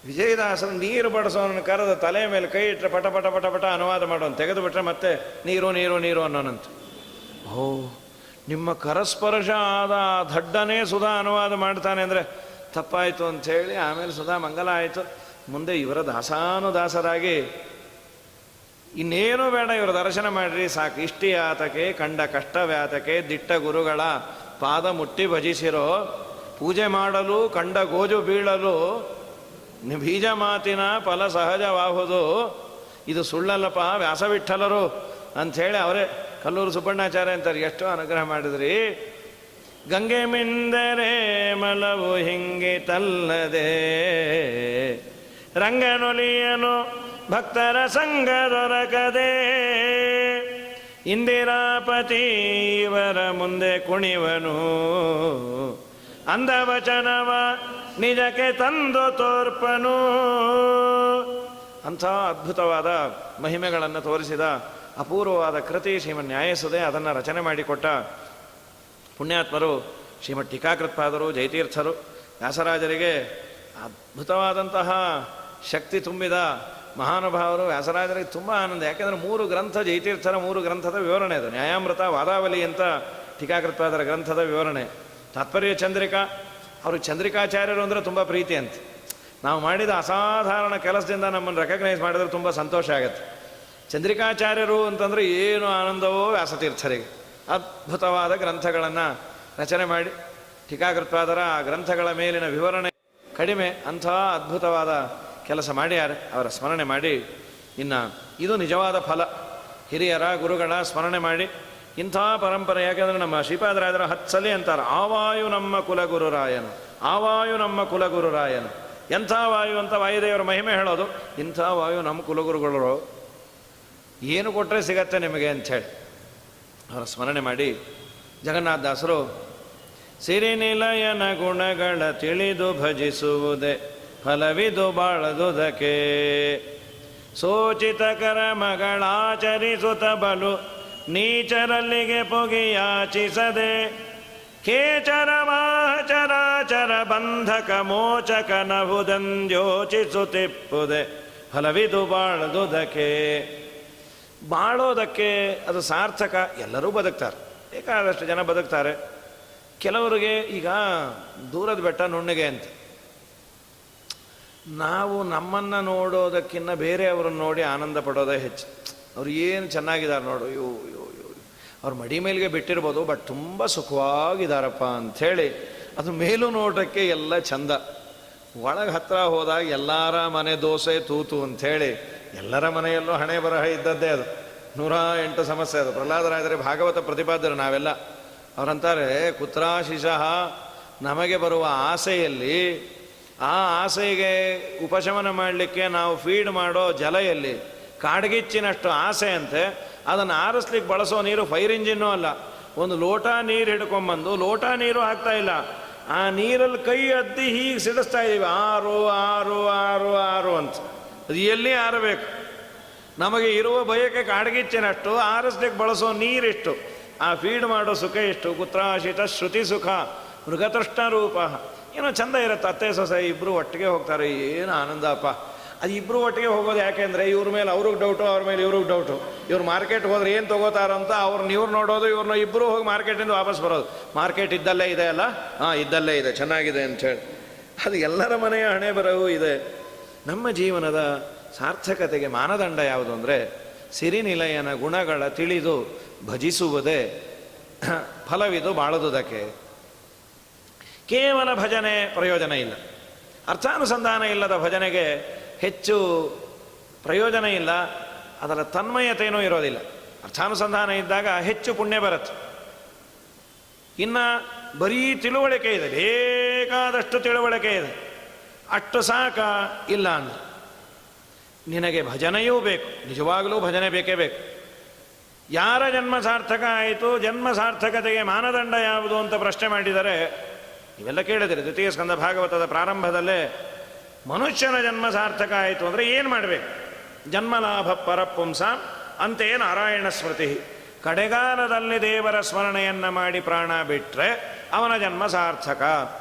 ವಿಜಯದಾಸರು ನೀರು ಬಡಿಸೋನ ಕರೆದ ತಲೆ ಮೇಲೆ ಕೈ ಇಟ್ಟರೆ ಪಟ ಪಟ ಪಟ ಪಟ ಅನುವಾದ ಮಾಡೋನು, ತೆಗೆದು ಬಿಟ್ರೆ ಮತ್ತೆ ನೀರು ನೀರು ನೀರು ಅನ್ನೋನಂತ. ಓ ನಿಮ್ಮ ಕರಸ್ಪರ್ಶ ಆದ ದಡ್ಡನೇ ಸುಧಾ ಅನುವಾದ ಮಾಡ್ತಾನೆ ಅಂದರೆ ತಪ್ಪಾಯಿತು ಅಂಥೇಳಿ ಆಮೇಲೆ ಸುಧಾ ಮಂಗಲ ಆಯಿತು. ಮುಂದೆ ಇವರ ದಾಸಾನುದಾಸರಾಗಿ ಇನ್ನೇನು ಬೇಡ, ಇವರ ದರ್ಶನ ಮಾಡಿರಿ ಸಾಕು. ಇಷ್ಟಿ ಆತಕೆ ಕಂಡ ಕಷ್ಟವ್ಯಾತಕೆ ದಿಟ್ಟ ಗುರುಗಳ ಪಾದ ಮುಟ್ಟಿ ಭಜಿಸಿರೋ, ಪೂಜೆ ಮಾಡಲು ಕಂಡ ಗೋಜು ಬೀಳಲು ಬೀಜ ಮಾತಿನ ಫಲ ಸಹಜವಾಹುದು. ಇದು ಸುಳ್ಳಲ್ಲಪ್ಪ ವ್ಯಾಸವಿಠಲರು ಅಂಥೇಳಿ ಅವರೇ ಕಲ್ಲೂರು ಸುಬ್ಬಣ್ಣಾಚಾರ್ಯ ಅಂತಾರೆ. ಎಷ್ಟು ಅನುಗ್ರಹ ಮಾಡಿದ್ರಿ. ಗಂಗೆ ಮಿಂದರೆ ಮಲವು ಹಿಂಗೆ ತಲ್ಲದೆ ರಂಗನೊಲಿಯನು ಭಕ್ತರ ಸಂಗ ದೊರಕದೆ ಇಂದಿರಾಪತಿ ಇವರ ಮುಂದೆ ಕುಣಿವನು ಅಂಧವಚನವ ನಿಜಕ್ಕೆ ತಂದು ತೋರ್ಪನು. ಅಂಥ ಅದ್ಭುತವಾದ ಮಹಿಮೆಗಳನ್ನು ತೋರಿಸಿದ ಅಪೂರ್ವವಾದ ಕೃತಿ ಶ್ರೀಮನ್ ನ್ಯಾಯಸುಧೆ. ಅದನ್ನು ರಚನೆ ಮಾಡಿಕೊಟ್ಟ ಪುಣ್ಯಾತ್ಮರು ಶ್ರೀಮಠ್ ಟೀಕಾಕೃತ್ಪಾದರು ಜಯತೀರ್ಥರು. ವ್ಯಾಸರಾಜರಿಗೆ ಅದ್ಭುತವಾದಂತಹ ಶಕ್ತಿ ತುಂಬಿದ ಮಹಾನುಭಾವರು. ವ್ಯಾಸರಾಜರಿಗೆ ತುಂಬ ಆನಂದ. ಯಾಕೆಂದರೆ 3 ಗ್ರಂಥ ಜಯತೀರ್ಥರ 3 ಗ್ರಂಥದ ವಿವರಣೆ ಅದು. ನ್ಯಾಯಾಮೃತ, ವಾದಾವಲಿ ಅಂತ ಟೀಕಾಕೃತ್ಪಾದರ ಗ್ರಂಥದ ವಿವರಣೆ. ತಾತ್ಪರ್ಯ ಚಂದ್ರಿಕಾ, ಅವರು ಚಂದ್ರಿಕಾಚಾರ್ಯರು ಅಂದರೆ ತುಂಬ ಪ್ರೀತಿ ಅಂತ. ನಾವು ಮಾಡಿದ ಅಸಾಧಾರಣ ಕೆಲಸದಿಂದ ನಮ್ಮನ್ನು ರೆಕಗ್ನೈಸ್ ಮಾಡಿದ್ರೆ ತುಂಬ ಸಂತೋಷ ಆಗುತ್ತೆ. ಚಂದ್ರಿಕಾಚಾರ್ಯರು ಅಂತಂದರೆ ಏನು ಆನಂದವೋ ವ್ಯಾಸತೀರ್ಥರಿಗೆ. ಅದ್ಭುತವಾದ ಗ್ರಂಥಗಳನ್ನು ರಚನೆ ಮಾಡಿ ಟೀಕಾಕೃತ್ಪಾದರ ಆ ಗ್ರಂಥಗಳ ಮೇಲಿನ ವಿವರಣೆ ಕಡಿಮೆ, ಅಂಥ ಅದ್ಭುತವಾದ ಕೆಲಸ ಮಾಡ್ಯಾರೆ. ಅವರ ಸ್ಮರಣೆ ಮಾಡಿ ಇನ್ನು ಇದು ನಿಜವಾದ ಫಲ. ಹಿರಿಯರ ಗುರುಗಳ ಸ್ಮರಣೆ ಮಾಡಿ ಇಂಥ ಪರಂಪರೆ. ಯಾಕೆಂದರೆ ನಮ್ಮ ಶ್ರೀಪಾದರಾಯರ 10 ಸಲ ಅಂತಾರೆ, ಆವಾಯು ನಮ್ಮ ಕುಲಗುರುರಾಯನು, ಆವಾಯು ನಮ್ಮ ಕುಲಗುರುರಾಯನು. ಎಂಥ ವಾಯು ಅಂತ ವಾಯುದೇವರ ಮಹಿಮೆ ಹೇಳೋದು. ಇಂಥ ವಾಯು ನಮ್ಮ ಕುಲಗುರುಗಳು, ಏನು ಕೊಟ್ಟರೆ ಸಿಗತ್ತೆ ನಿಮಗೆ ಅಂಥೇಳಿ ಅವರ ಸ್ಮರಣೆ ಮಾಡಿ ಜಗನ್ನಾಥದಾಸರು ಸಿರಿನಿಲಯನ ಗುಣಗಳ ತಿಳಿದು ಭಜಿಸುವುದೇ ಫಲವಿದು ಬಾಳದುದಕ್ಕೆ, ಸೋಚಿತ ಕರ್ಮಗಳಾಚರಿಸುತ್ತ ಬಲು ನೀಚರಲ್ಲಿಗೆ ಪೊಗಿಯಾಚಿಸದೆ, ಖೇಚರ ಮಾಚರಾಚರ ಬಂಧಕ ಮೋಚಕನಹುದಂದ್ಯೋಚಿಸುತ್ತಿಪ್ಪುದೆ ಫಲವಿದು ಬಾಳದುದಕ್ಕೆ. ಬಾಳೋದಕ್ಕೆ ಅದು ಸಾರ್ಥಕ. ಎಲ್ಲರೂ ಬದುಕ್ತಾರೆ, ಬೇಕಾದಷ್ಟು ಜನ ಬದುಕ್ತಾರೆ. ಕೆಲವರಿಗೆ ಈಗ ದೂರದ ಬೆಟ್ಟ ನುಣ್ಣಗೆ ಅಂತ, ನಾವು ನಮ್ಮನ್ನು ನೋಡೋದಕ್ಕಿಂತ ಬೇರೆಯವ್ರನ್ನ ನೋಡಿ ಆನಂದ ಪಡೋದೇ ಹೆಚ್ಚು. ಅವ್ರು ಏನು ಚೆನ್ನಾಗಿದ್ದಾರೆ ನೋಡು, ಇವು ಅವ್ರ ಮಡಿ ಮೇಲಿಗೆ ಬಿಟ್ಟಿರ್ಬೋದು, ಬಟ್ ತುಂಬ ಸುಖವಾಗಿದ್ದಾರಪ್ಪ ಅಂಥೇಳಿ ಅದು ಮೇಲೂ ನೋಡೋಕ್ಕೆ ಎಲ್ಲ ಚಂದ. ಒಳಗೆ ಹತ್ರ ಹೋದಾಗ ಎಲ್ಲರ ಮನೆ ದೋಸೆ ತೂತು ಅಂಥೇಳಿ ಎಲ್ಲರ ಮನೆಯಲ್ಲೂ ಹಣೆ ಬರಹ ಇದ್ದದ್ದೇ ಅದು. 108 ಸಮಸ್ಯೆ ಅದು. ಪ್ರಹ್ಲಾದರಾದರೆ ಭಾಗವತ ಪ್ರತಿಪಾದ್ಯರು ನಾವೆಲ್ಲ. ಅವರಂತಾರೆ, ಕುತ್ರಾಶಿಷಃ, ನಮಗೆ ಬರುವ ಆಸೆಯಲ್ಲಿ ಆ ಆಸೆಗೆ ಉಪಶಮನ ಮಾಡಲಿಕ್ಕೆ ನಾವು ಫೀಡ್ ಮಾಡೋ ಜಲ ಎಲ್ಲಿ ಕಾಡ್ಗಿಚ್ಚಿನಷ್ಟು ಆಸೆ ಅಂತೆ. ಅದನ್ನು ಆರಿಸ್ಲಿಕ್ಕೆ ಬಳಸೋ ನೀರು ಫೈರ್ ಇಂಜಿನ್ನೂ ಅಲ್ಲ. ಒಂದು ಲೋಟ ನೀರು ಹಿಡ್ಕೊಂಬಂದು ಲೋಟ ನೀರು ಹಾಕ್ತಾ ಇಲ್ಲ, ಆ ನೀರಲ್ಲಿ ಕೈ ಅದ್ದಿ ಹೀಗೆ ಸಿಡಿಸ್ತಾ ಇದ್ದೀವಿ, ಆರು ಆರು ಆರು ಆರು ಅಂತ. ಅದು ಎಲ್ಲಿ ಆರಬೇಕು? ನಮಗೆ ಇರುವ ಬಯಕೆ ಕಾಡ್ಗಿಚ್ಚಿನಷ್ಟು, ಆರಿಸ್ಲಿಕ್ಕೆ ಬಳಸೋ ನೀರಿಷ್ಟು, ಆ ಫೀಡ್ ಮಾಡೋ ಸುಖ ಎಷ್ಟು. ಕುತ್ರಾಶಿತ ಶ್ರುತಿ ಸುಖ ಮೃಗತೃಷ್ಣ ರೂಪ. ಏನೋ ಚಂದ ಇರುತ್ತೆ. ಅತ್ತೆ ಸೊಸೆ ಇಬ್ಬರು ಒಟ್ಟಿಗೆ ಹೋಗ್ತಾರೆ, ಏನು ಆನಂದಪ್ಪ. ಅದು ಇಬ್ಬರು ಒಟ್ಟಿಗೆ ಹೋಗೋದು ಯಾಕೆಂದರೆ ಇವ್ರ ಮೇಲೆ ಅವ್ರಿಗೆ ಡೌಟು, ಅವ್ರ ಮೇಲೆ ಇವ್ರಿಗೆ ಡೌಟು. ಇವ್ರು ಮಾರ್ಕೆಟ್ಗೆ ಹೋದ್ರೆ ಏನು ತೊಗೋತಾರಂತ ಅವ್ರನ್ನ ಇವ್ರು ನೋಡೋದು, ಇವ್ರನ್ನ ಇಬ್ಬರು ಹೋಗಿ ಮಾರ್ಕೆಟಿಂದ ವಾಪಸ್ ಬರೋದು. ಮಾರ್ಕೆಟ್ ಇದ್ದಲ್ಲೇ ಇದೆ ಅಲ್ಲ, ಹಾಂ ಇದ್ದಲ್ಲೇ ಇದೆ, ಚೆನ್ನಾಗಿದೆ ಅಂಥೇಳಿ. ಅದು ಎಲ್ಲರ ಮನೆಯ ಹಣೆ ಬರವೂ ಇದೆ. ನಮ್ಮ ಜೀವನದ ಸಾರ್ಥಕತೆಗೆ ಮಾನದಂಡ ಯಾವುದು ಅಂದರೆ ಸಿರಿನಿಲಯನ ಗುಣಗಳ ತಿಳಿದು ಭಜಿಸುವುದೇ ಫಲವಿದು ಬಾಳದುದಕ್ಕೆ. ಕೇವಲ ಭಜನೆ ಪ್ರಯೋಜನ ಇಲ್ಲ. ಅರ್ಥಾನುಸಂಧಾನ ಇಲ್ಲದ ಭಜನೆಗೆ ಹೆಚ್ಚು ಪ್ರಯೋಜನ ಇಲ್ಲ, ಅದರ ತನ್ಮಯತೆಯೂ ಇರೋದಿಲ್ಲ. ಅರ್ಥಾನುಸಂಧಾನ ಇದ್ದಾಗ ಹೆಚ್ಚು ಪುಣ್ಯ ಬರುತ್ತೆ. ಇನ್ನು ಬರೀ ತಿಳುವಳಿಕೆ ಇದೆ, ಬೇಕಾದಷ್ಟು ತಿಳುವಳಿಕೆ ಇದೆ, ಅಷ್ಟು ಸಾಕ ಇಲ್ಲ ಅಂದ್ರೆ ನಿನಗೆ ಭಜನೆಯೂ ಬೇಕು. ನಿಜವಾಗಲೂ ಭಜನೆ ಬೇಕೇ ಬೇಕು. ಯಾರ ಜನ್ಮ ಸಾರ್ಥಕ ಆಯಿತು, ಜನ್ಮ ಸಾರ್ಥಕತೆಗೆ ಮಾನದಂಡ ಯಾವುದು ಅಂತ ಪ್ರಶ್ನೆ ಮಾಡಿದರೆ ಇವೆಲ್ಲ ಕೇಳಿದರೆ ದ್ವಿತೀಯ ಸ್ಕಂದ ಭಾಗವತದ ಪ್ರಾರಂಭದಲ್ಲೇ ಮನುಷ್ಯನ ಜನ್ಮ ಸಾರ್ಥಕ ಆಯಿತು ಅಂದರೆ ಏನು ಮಾಡಬೇಕು? ಜನ್ಮಲಾಭ ಪರಪುಂಸ ಅಂತೆಯೇ ನಾರಾಯಣ ಸ್ಮೃತಿ. ಕಡೆಗಾಲದಲ್ಲಿ ದೇವರ ಸ್ಮರಣೆಯನ್ನು ಮಾಡಿ ಪ್ರಾಣ ಬಿಟ್ಟರೆ ಅವನ ಜನ್ಮ ಸಾರ್ಥಕ.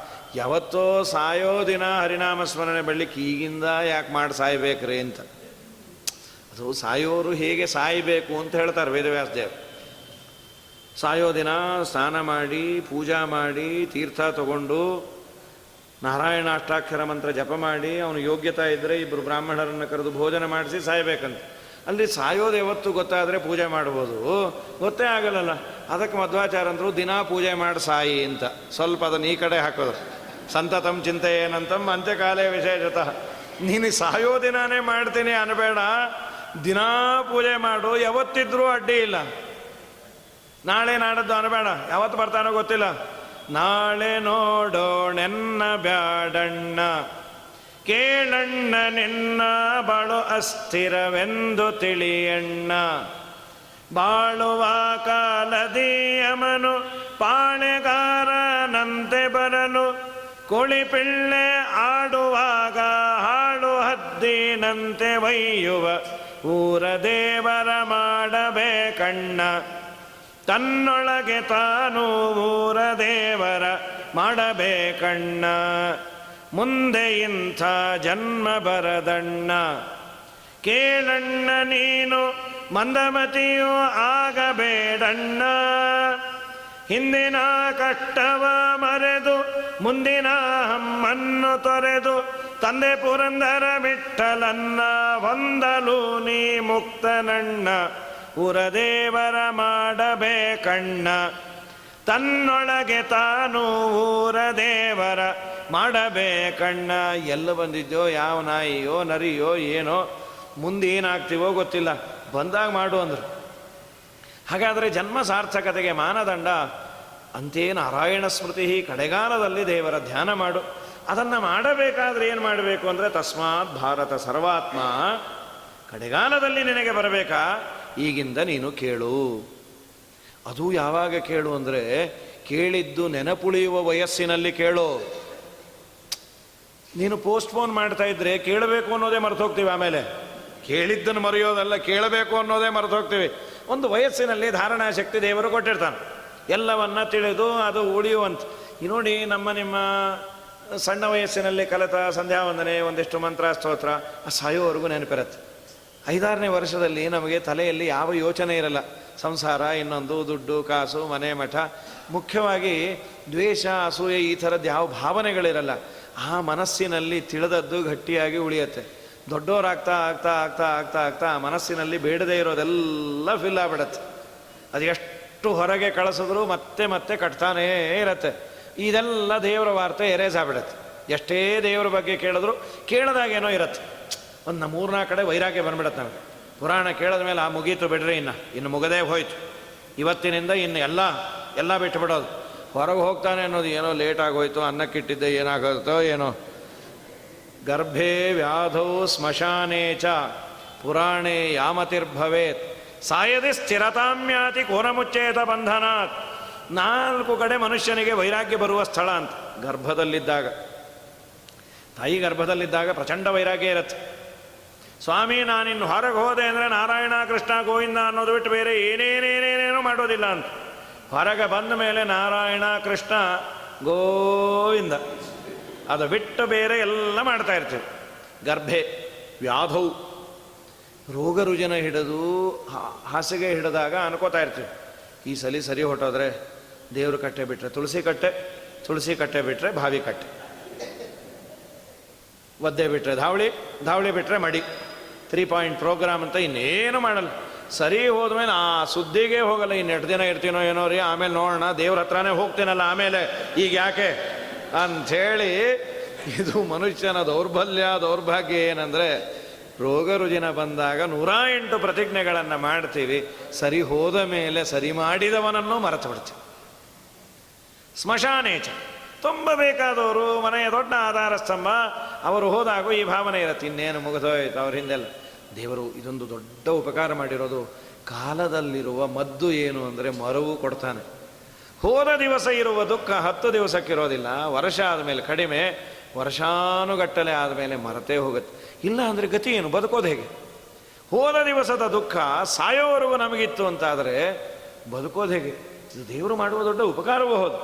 ಯಾವತ್ತೋ ಸಾಯೋ ದಿನ ಹರಿನಾಮ ಸ್ಮರಣೆ ಬೆಳಲಿಕ್ಕೆ ಈಗಿಂದ ಯಾಕೆ ಮಾಡಿ ಸಾಯ್ಬೇಕ್ರಿ ಅಂತ. ಅದು ಸಾಯೋರು ಹೇಗೆ ಸಾಯಬೇಕು ಅಂತ ಹೇಳ್ತಾರೆ ವೇದವ್ಯಾಸ ದೇವರು. ಸಾಯೋ ದಿನ ಸ್ನಾನ ಮಾಡಿ ಪೂಜಾ ಮಾಡಿ ತೀರ್ಥ ತಗೊಂಡು ನಾರಾಯಣ ಅಷ್ಟಾಕ್ಷರ ಮಂತ್ರ ಜಪ ಮಾಡಿ ಅವನು ಯೋಗ್ಯತಾ ಇದ್ದರೆ ಇಬ್ಬರು ಬ್ರಾಹ್ಮಣರನ್ನು ಕರೆದು ಭೋಜನ ಮಾಡಿಸಿ ಸಾಯಬೇಕಂತ. ಅಲ್ಲಿ ಸಾಯೋದು ಯಾವತ್ತು ಗೊತ್ತಾದರೆ ಪೂಜೆ ಮಾಡ್ಬೋದು, ಗೊತ್ತೇ ಆಗಲ್ಲಲ್ಲ. ಅದಕ್ಕೆ ಮಧ್ವಾಚಾರ್ಯಂದರು ದಿನಾ ಪೂಜೆ ಮಾಡಿ ಸಾಯಿ ಅಂತ ಸ್ವಲ್ಪ ಅದನ್ನು ಈ ಕಡೆ ಹಾಕೋದು. ಸಂತತಂ ಚಿಂತೆ ಏನಂತಂ ಅಂತ್ಯಕಾಲೇ ವಿಶೇಷತಃ. ನೀನು ಸಾಯೋ ದಿನಾನೇ ಮಾಡ್ತೀನಿ ಅನ್ಬೇಡ, ದಿನಾ ಪೂಜೆ ಮಾಡು, ಯಾವತ್ತಿದ್ರೂ ಅಡ್ಡಿ ಇಲ್ಲ. ನಾಳೆ ನಾಡದ್ದು ಅನ್ಬೇಡ, ಯಾವತ್ತು ಬರ್ತಾನೋ ಗೊತ್ತಿಲ್ಲ. ನಾಳೆ ನೋಡೋಣೆನ್ನ ಬ್ಯಾಡಣ್ಣ, ಕೇಳಣ್ಣ ನಿನ್ನ ಬಾಳು ಅಸ್ಥಿರವೆಂದು ತಿಳಿಯಣ್ಣ. ಬಾಳುವ ಕಾಲದಿ ಯಮನು ಪಾಳೆಗಾರನಂತೆ ಬರಲು, ಕುಳಿಪಿಳ್ಳೆ ಆಡುವಾಗ ಹಾಳು ಹದ್ದಿನಂತೆ ಒಯ್ಯುವ ಊರ ದೇವರ ಮಾಡಬೇಕಣ್ಣ. ತನ್ನೊಳಗೆ ತಾನು ಊರ ದೇವರ ಮಾಡಬೇಕಣ್ಣ. ಮುಂದೆ ಇಂಥ ಜನ್ಮ ಬರದಣ್ಣ. ಕೇಳಣ್ಣ ನೀನು ಮಂದಮತಿಯೂ ಆಗಬೇಡಣ್ಣ. ಹಿಂದಿನ ಕಷ್ಟವ ಮರೆದು ಮುಂದಿನ ಹಮ್ಮನ್ನು ತೊರೆದು ತಂದೆ ಪುರಂದರ ವಿಠಲನ್ನ ಹೊಂದಲು ನೀ ಮುಕ್ತನಣ್ಣ ಊರದೇವರ ಮಾಡಬೇಕಣ್ಣ ತನ್ನೊಳಗೆ ತಾನು ಊರದೇವರ ಮಾಡಬೇಕಣ್ಣ. ಎಲ್ಲ ಬಂದಿದ್ದೋ ಯಾವ ನಾಯಿಯೋ ನರಿಯೋ ಏನೋ ಮುಂದೇನಾಗ್ತೀವೋ ಗೊತ್ತಿಲ್ಲ, ಬಂದಾಗ ಮಾಡು ಅಂದರು. ಹಾಗಾದರೆ ಜನ್ಮ ಸಾರ್ಥಕತೆಗೆ ಮಾನದಂಡ ಅಂತೇ ನಾರಾಯಣ ಸ್ಮೃತಿ, ಕಡೆಗಾಲದಲ್ಲಿ ದೇವರ ಧ್ಯಾನ ಮಾಡು. ಅದನ್ನು ಮಾಡಬೇಕಾದ್ರೆ ಏನು ಮಾಡಬೇಕು ಅಂದರೆ ತಸ್ಮಾತ್ ಭಾರತ ಸರ್ವಾತ್ಮ, ಕಡೆಗಾಲದಲ್ಲಿ ನಿನಗೆ ಬರಬೇಕಾ, ಈಗಿಂದ ನೀನು ಕೇಳು. ಅದು ಯಾವಾಗ ಕೇಳು ಅಂದರೆ ಕೇಳಿದ್ದು ನೆನಪುಳಿಯುವ ವಯಸ್ಸಿನಲ್ಲಿ ಕೇಳು. ನೀನು ಪೋಸ್ಟ್ಪೋನ್ ಮಾಡ್ತಾ ಇದ್ರೆ ಕೇಳಬೇಕು ಅನ್ನೋದೇ ಮರೆತು ಹೋಗ್ತೀವಿ. ಆಮೇಲೆ ಕೇಳಿದ್ದನ್ನು ಮರೆಯೋದಲ್ಲ, ಕೇಳಬೇಕು ಅನ್ನೋದೇ ಮರೆತು ಹೋಗ್ತೀವಿ. ಒಂದು ವಯಸ್ಸಿನಲ್ಲಿ ಧಾರಣಾ ಶಕ್ತಿ ದೇವರು ಕೊಟ್ಟಿರ್ತಾನೆ, ಎಲ್ಲವನ್ನ ತಿಳಿದು ಅದು ಉಳಿಯುವಂತ. ನೋಡಿ, ನಿಮ್ಮ ಸಣ್ಣ ವಯಸ್ಸಿನಲ್ಲಿ ಕಲಿತ ಸಂಧ್ಯಾವಂದನೆ, ಒಂದಿಷ್ಟು ಮಂತ್ರ ಸ್ತೋತ್ರ ಸಾಯೋವರೆಗೂ ನೆನಪಿರುತ್ತೆ. 5-6ನೇ ವರ್ಷದಲ್ಲಿ ನಮಗೆ ತಲೆಯಲ್ಲಿ ಯಾವ ಯೋಚನೆ ಇರಲ್ಲ. ಸಂಸಾರ, ಇನ್ನೊಂದು, ದುಡ್ಡು ಕಾಸು, ಮನೆ ಮಠ, ಮುಖ್ಯವಾಗಿ ದ್ವೇಷ ಅಸೂಯೆ ಈ ಥರದ್ದು ಯಾವ ಭಾವನೆಗಳಿರಲ್ಲ. ಆ ಮನಸ್ಸಿನಲ್ಲಿ ತಿಳಿದದ್ದು ಗಟ್ಟಿಯಾಗಿ ಉಳಿಯುತ್ತೆ. ದೊಡ್ಡವರಾಗ್ತಾ ಆಗ್ತಾ ಆಗ್ತಾ ಆಗ್ತಾ ಆಗ್ತಾ ಆ ಮನಸ್ಸಿನಲ್ಲಿ ಬೇಡದೇ ಇರೋದೆಲ್ಲ ಫಿಲ್ ಆಗ್ಬಿಡತ್ತೆ. ಅದು ಎಷ್ಟು ಹೊರಗೆ ಕಳಿಸಿದ್ರು ಮತ್ತೆ ಮತ್ತೆ ಕಟ್ತಾನೇ ಇರತ್ತೆ. ಇದೆಲ್ಲ ದೇವರ ವಾರ್ತೆ ಎರೇಸ್ ಆಗ್ಬಿಡತ್ತೆ. ಎಷ್ಟೇ ದೇವರ ಬಗ್ಗೆ ಕೇಳಿದ್ರು ಕೇಳದಾಗೇನೋ ಇರತ್ತೆ. ಒಂದು 3-4 ಕಡೆ ವೈರಾಗ್ಯ ಬಂದ್ಬಿಡತ್ತೆ ನಮಗೆ. ಪುರಾಣ ಕೇಳಿದ ಮೇಲೆ ಆ ಮುಗೀತು ಬಿಡ್ರಿ, ಇನ್ನು ಮುಗದೇ ಹೋಯ್ತು, ಇವತ್ತಿನಿಂದ ಇನ್ನು ಎಲ್ಲ ಬಿಟ್ಟು ಬಿಡೋದು. ಹೊರಗೆ ಹೋಗ್ತಾನೆ ಅನ್ನೋದು ಏನೋ ಲೇಟ್ ಆಗೋಯ್ತು, ಅನ್ನಕ್ಕಿಟ್ಟಿದ್ದೆ ಏನಾಗುತ್ತೋ ಏನೋ. ಗರ್ಭೆ ವ್ಯಾಧೌ ಸ್ಮಶಾನೇ ಚ ಪುರಾಣೇ ಯಾಮತಿರ್ಭವೇತ್ ಸಾಯದಿ ಸ್ಥಿರತಾಮ್ಯಾತಿ ಕೋನಮುಚ್ಚೇತ ಬಂಧನಾತ್. 4 ಕಡೆ ಮನುಷ್ಯನಿಗೆ ವೈರಾಗ್ಯ ಬರುವ ಸ್ಥಳ ಅಂತ. ಗರ್ಭದಲ್ಲಿದ್ದಾಗ, ತಾಯಿ ಗರ್ಭದಲ್ಲಿದ್ದಾಗ ಪ್ರಚಂಡ ವೈರಾಗ್ಯ ಇರುತ್ತೆ. ಸ್ವಾಮಿ, ನಾನಿನ್ನು ಹೊರಗೆ ಹೋದೆ ಅಂದರೆ ನಾರಾಯಣ ಕೃಷ್ಣ ಗೋವಿಂದ ಅನ್ನೋದು ಬಿಟ್ಟು ಬೇರೆ ಏನೇನೇನೇನೇನೋ ಮಾಡೋದಿಲ್ಲ ಅಂತ. ಹೊರಗೆ ಬಂದ ಮೇಲೆ ನಾರಾಯಣ ಕೃಷ್ಣ ಗೋವಿಂದ ಅದು ಬಿಟ್ಟು ಬೇರೆ ಎಲ್ಲ ಮಾಡ್ತಾ ಇರ್ತೀವಿ. ಗರ್ಭೆ ವ್ಯಾಧೌ, ರೋಗ ರುಜಿನ ಹಿಡಿದು ಹಾಸಿಗೆ ಹಿಡಿದಾಗ ಅನ್ಕೋತಾ ಇರ್ತೀವಿ, ಈ ಸರಿ ಹೊಟ್ಟೋದ್ರೆ ದೇವ್ರ ಕಟ್ಟೆ ಬಿಟ್ಟರೆ ತುಳಸಿ ಕಟ್ಟೆ ಬಿಟ್ಟರೆ ಬಾವಿ ಕಟ್ಟೆ, ಒದ್ದೆ ಬಿಟ್ಟರೆ ಧಾವಳಿ ಬಿಟ್ಟರೆ ಮಡಿ, 3 ಪಾಯಿಂಟ್ ಪ್ರೋಗ್ರಾಮ್ ಅಂತ ಇನ್ನೇನು ಮಾಡಲ್ಲ. ಸರಿ ಹೋದ್ಮೇಲೆ ಆ ಸುದ್ದಿಗೆ ಹೋಗಲ್ಲ. ಇನ್ನು 2 ದಿನ ಇರ್ತೀನೋ ಏನೋ ರೀ, ಆಮೇಲೆ ನೋಡೋಣ, ದೇವ್ರ ಹತ್ರನೇ ಹೋಗ್ತೀನಲ್ಲ ಆಮೇಲೆ, ಈಗ ಯಾಕೆ ಅಂಥೇಳಿ. ಇದು ಮನುಷ್ಯನ ದೌರ್ಭಾಗ್ಯ ಏನಂದರೆ, ರೋಗ ರುಜಿನ ಬಂದಾಗ 108 ಪ್ರತಿಜ್ಞೆಗಳನ್ನು ಮಾಡ್ತೀವಿ, ಸರಿ ಹೋದ ಮೇಲೆ ಸರಿ ಮಾಡಿದವನನ್ನು ಮರೆತು ಬಿಡ್ತೀವಿ. ಸ್ಮಶಾನೇಚ, ತುಂಬ ಬೇಕಾದವರು, ಮನೆಯ ದೊಡ್ಡ ಆಧಾರ ಸ್ತಂಭ, ಅವರು ಹೋದಾಗ ಈ ಭಾವನೆ ಇರುತ್ತೆ, ಇನ್ನೇನು ಮುಗಿದೋಯ್ತು ಅವ್ರ ಹಿಂದೆಲ್ಲ. ದೇವರು ಇದೊಂದು ದೊಡ್ಡ ಉಪಕಾರ ಮಾಡಿರೋದು. ಕಾಲದಲ್ಲಿರುವ ಮದ್ದು ಏನು ಅಂದರೆ ಮರವು ಕೊಡ್ತಾನೆ. ಹೋದ ದಿವಸ ಇರುವ ದುಃಖ 10 ದಿವಸಕ್ಕಿರೋದಿಲ್ಲ, ವರ್ಷ ಆದಮೇಲೆ ಕಡಿಮೆ, ವರ್ಷಾನುಗಟ್ಟಲೆ ಆದಮೇಲೆ ಮರತೇ ಹೋಗುತ್ತೆ. ಇಲ್ಲ ಅಂದರೆ ಗತಿ ಏನು, ಬದುಕೋದು ಹೇಗೆ? ಹೋದ ದಿವಸದ ದುಃಖ ಸಾಯೋವರೆಗೂ ನಮಗಿತ್ತು ಅಂತಾದರೆ ಬದುಕೋದು ಹೇಗೆ? ಇದು ದೇವರು ಮಾಡುವ ದೊಡ್ಡ ಉಪಕಾರವೂ ಹೌದು.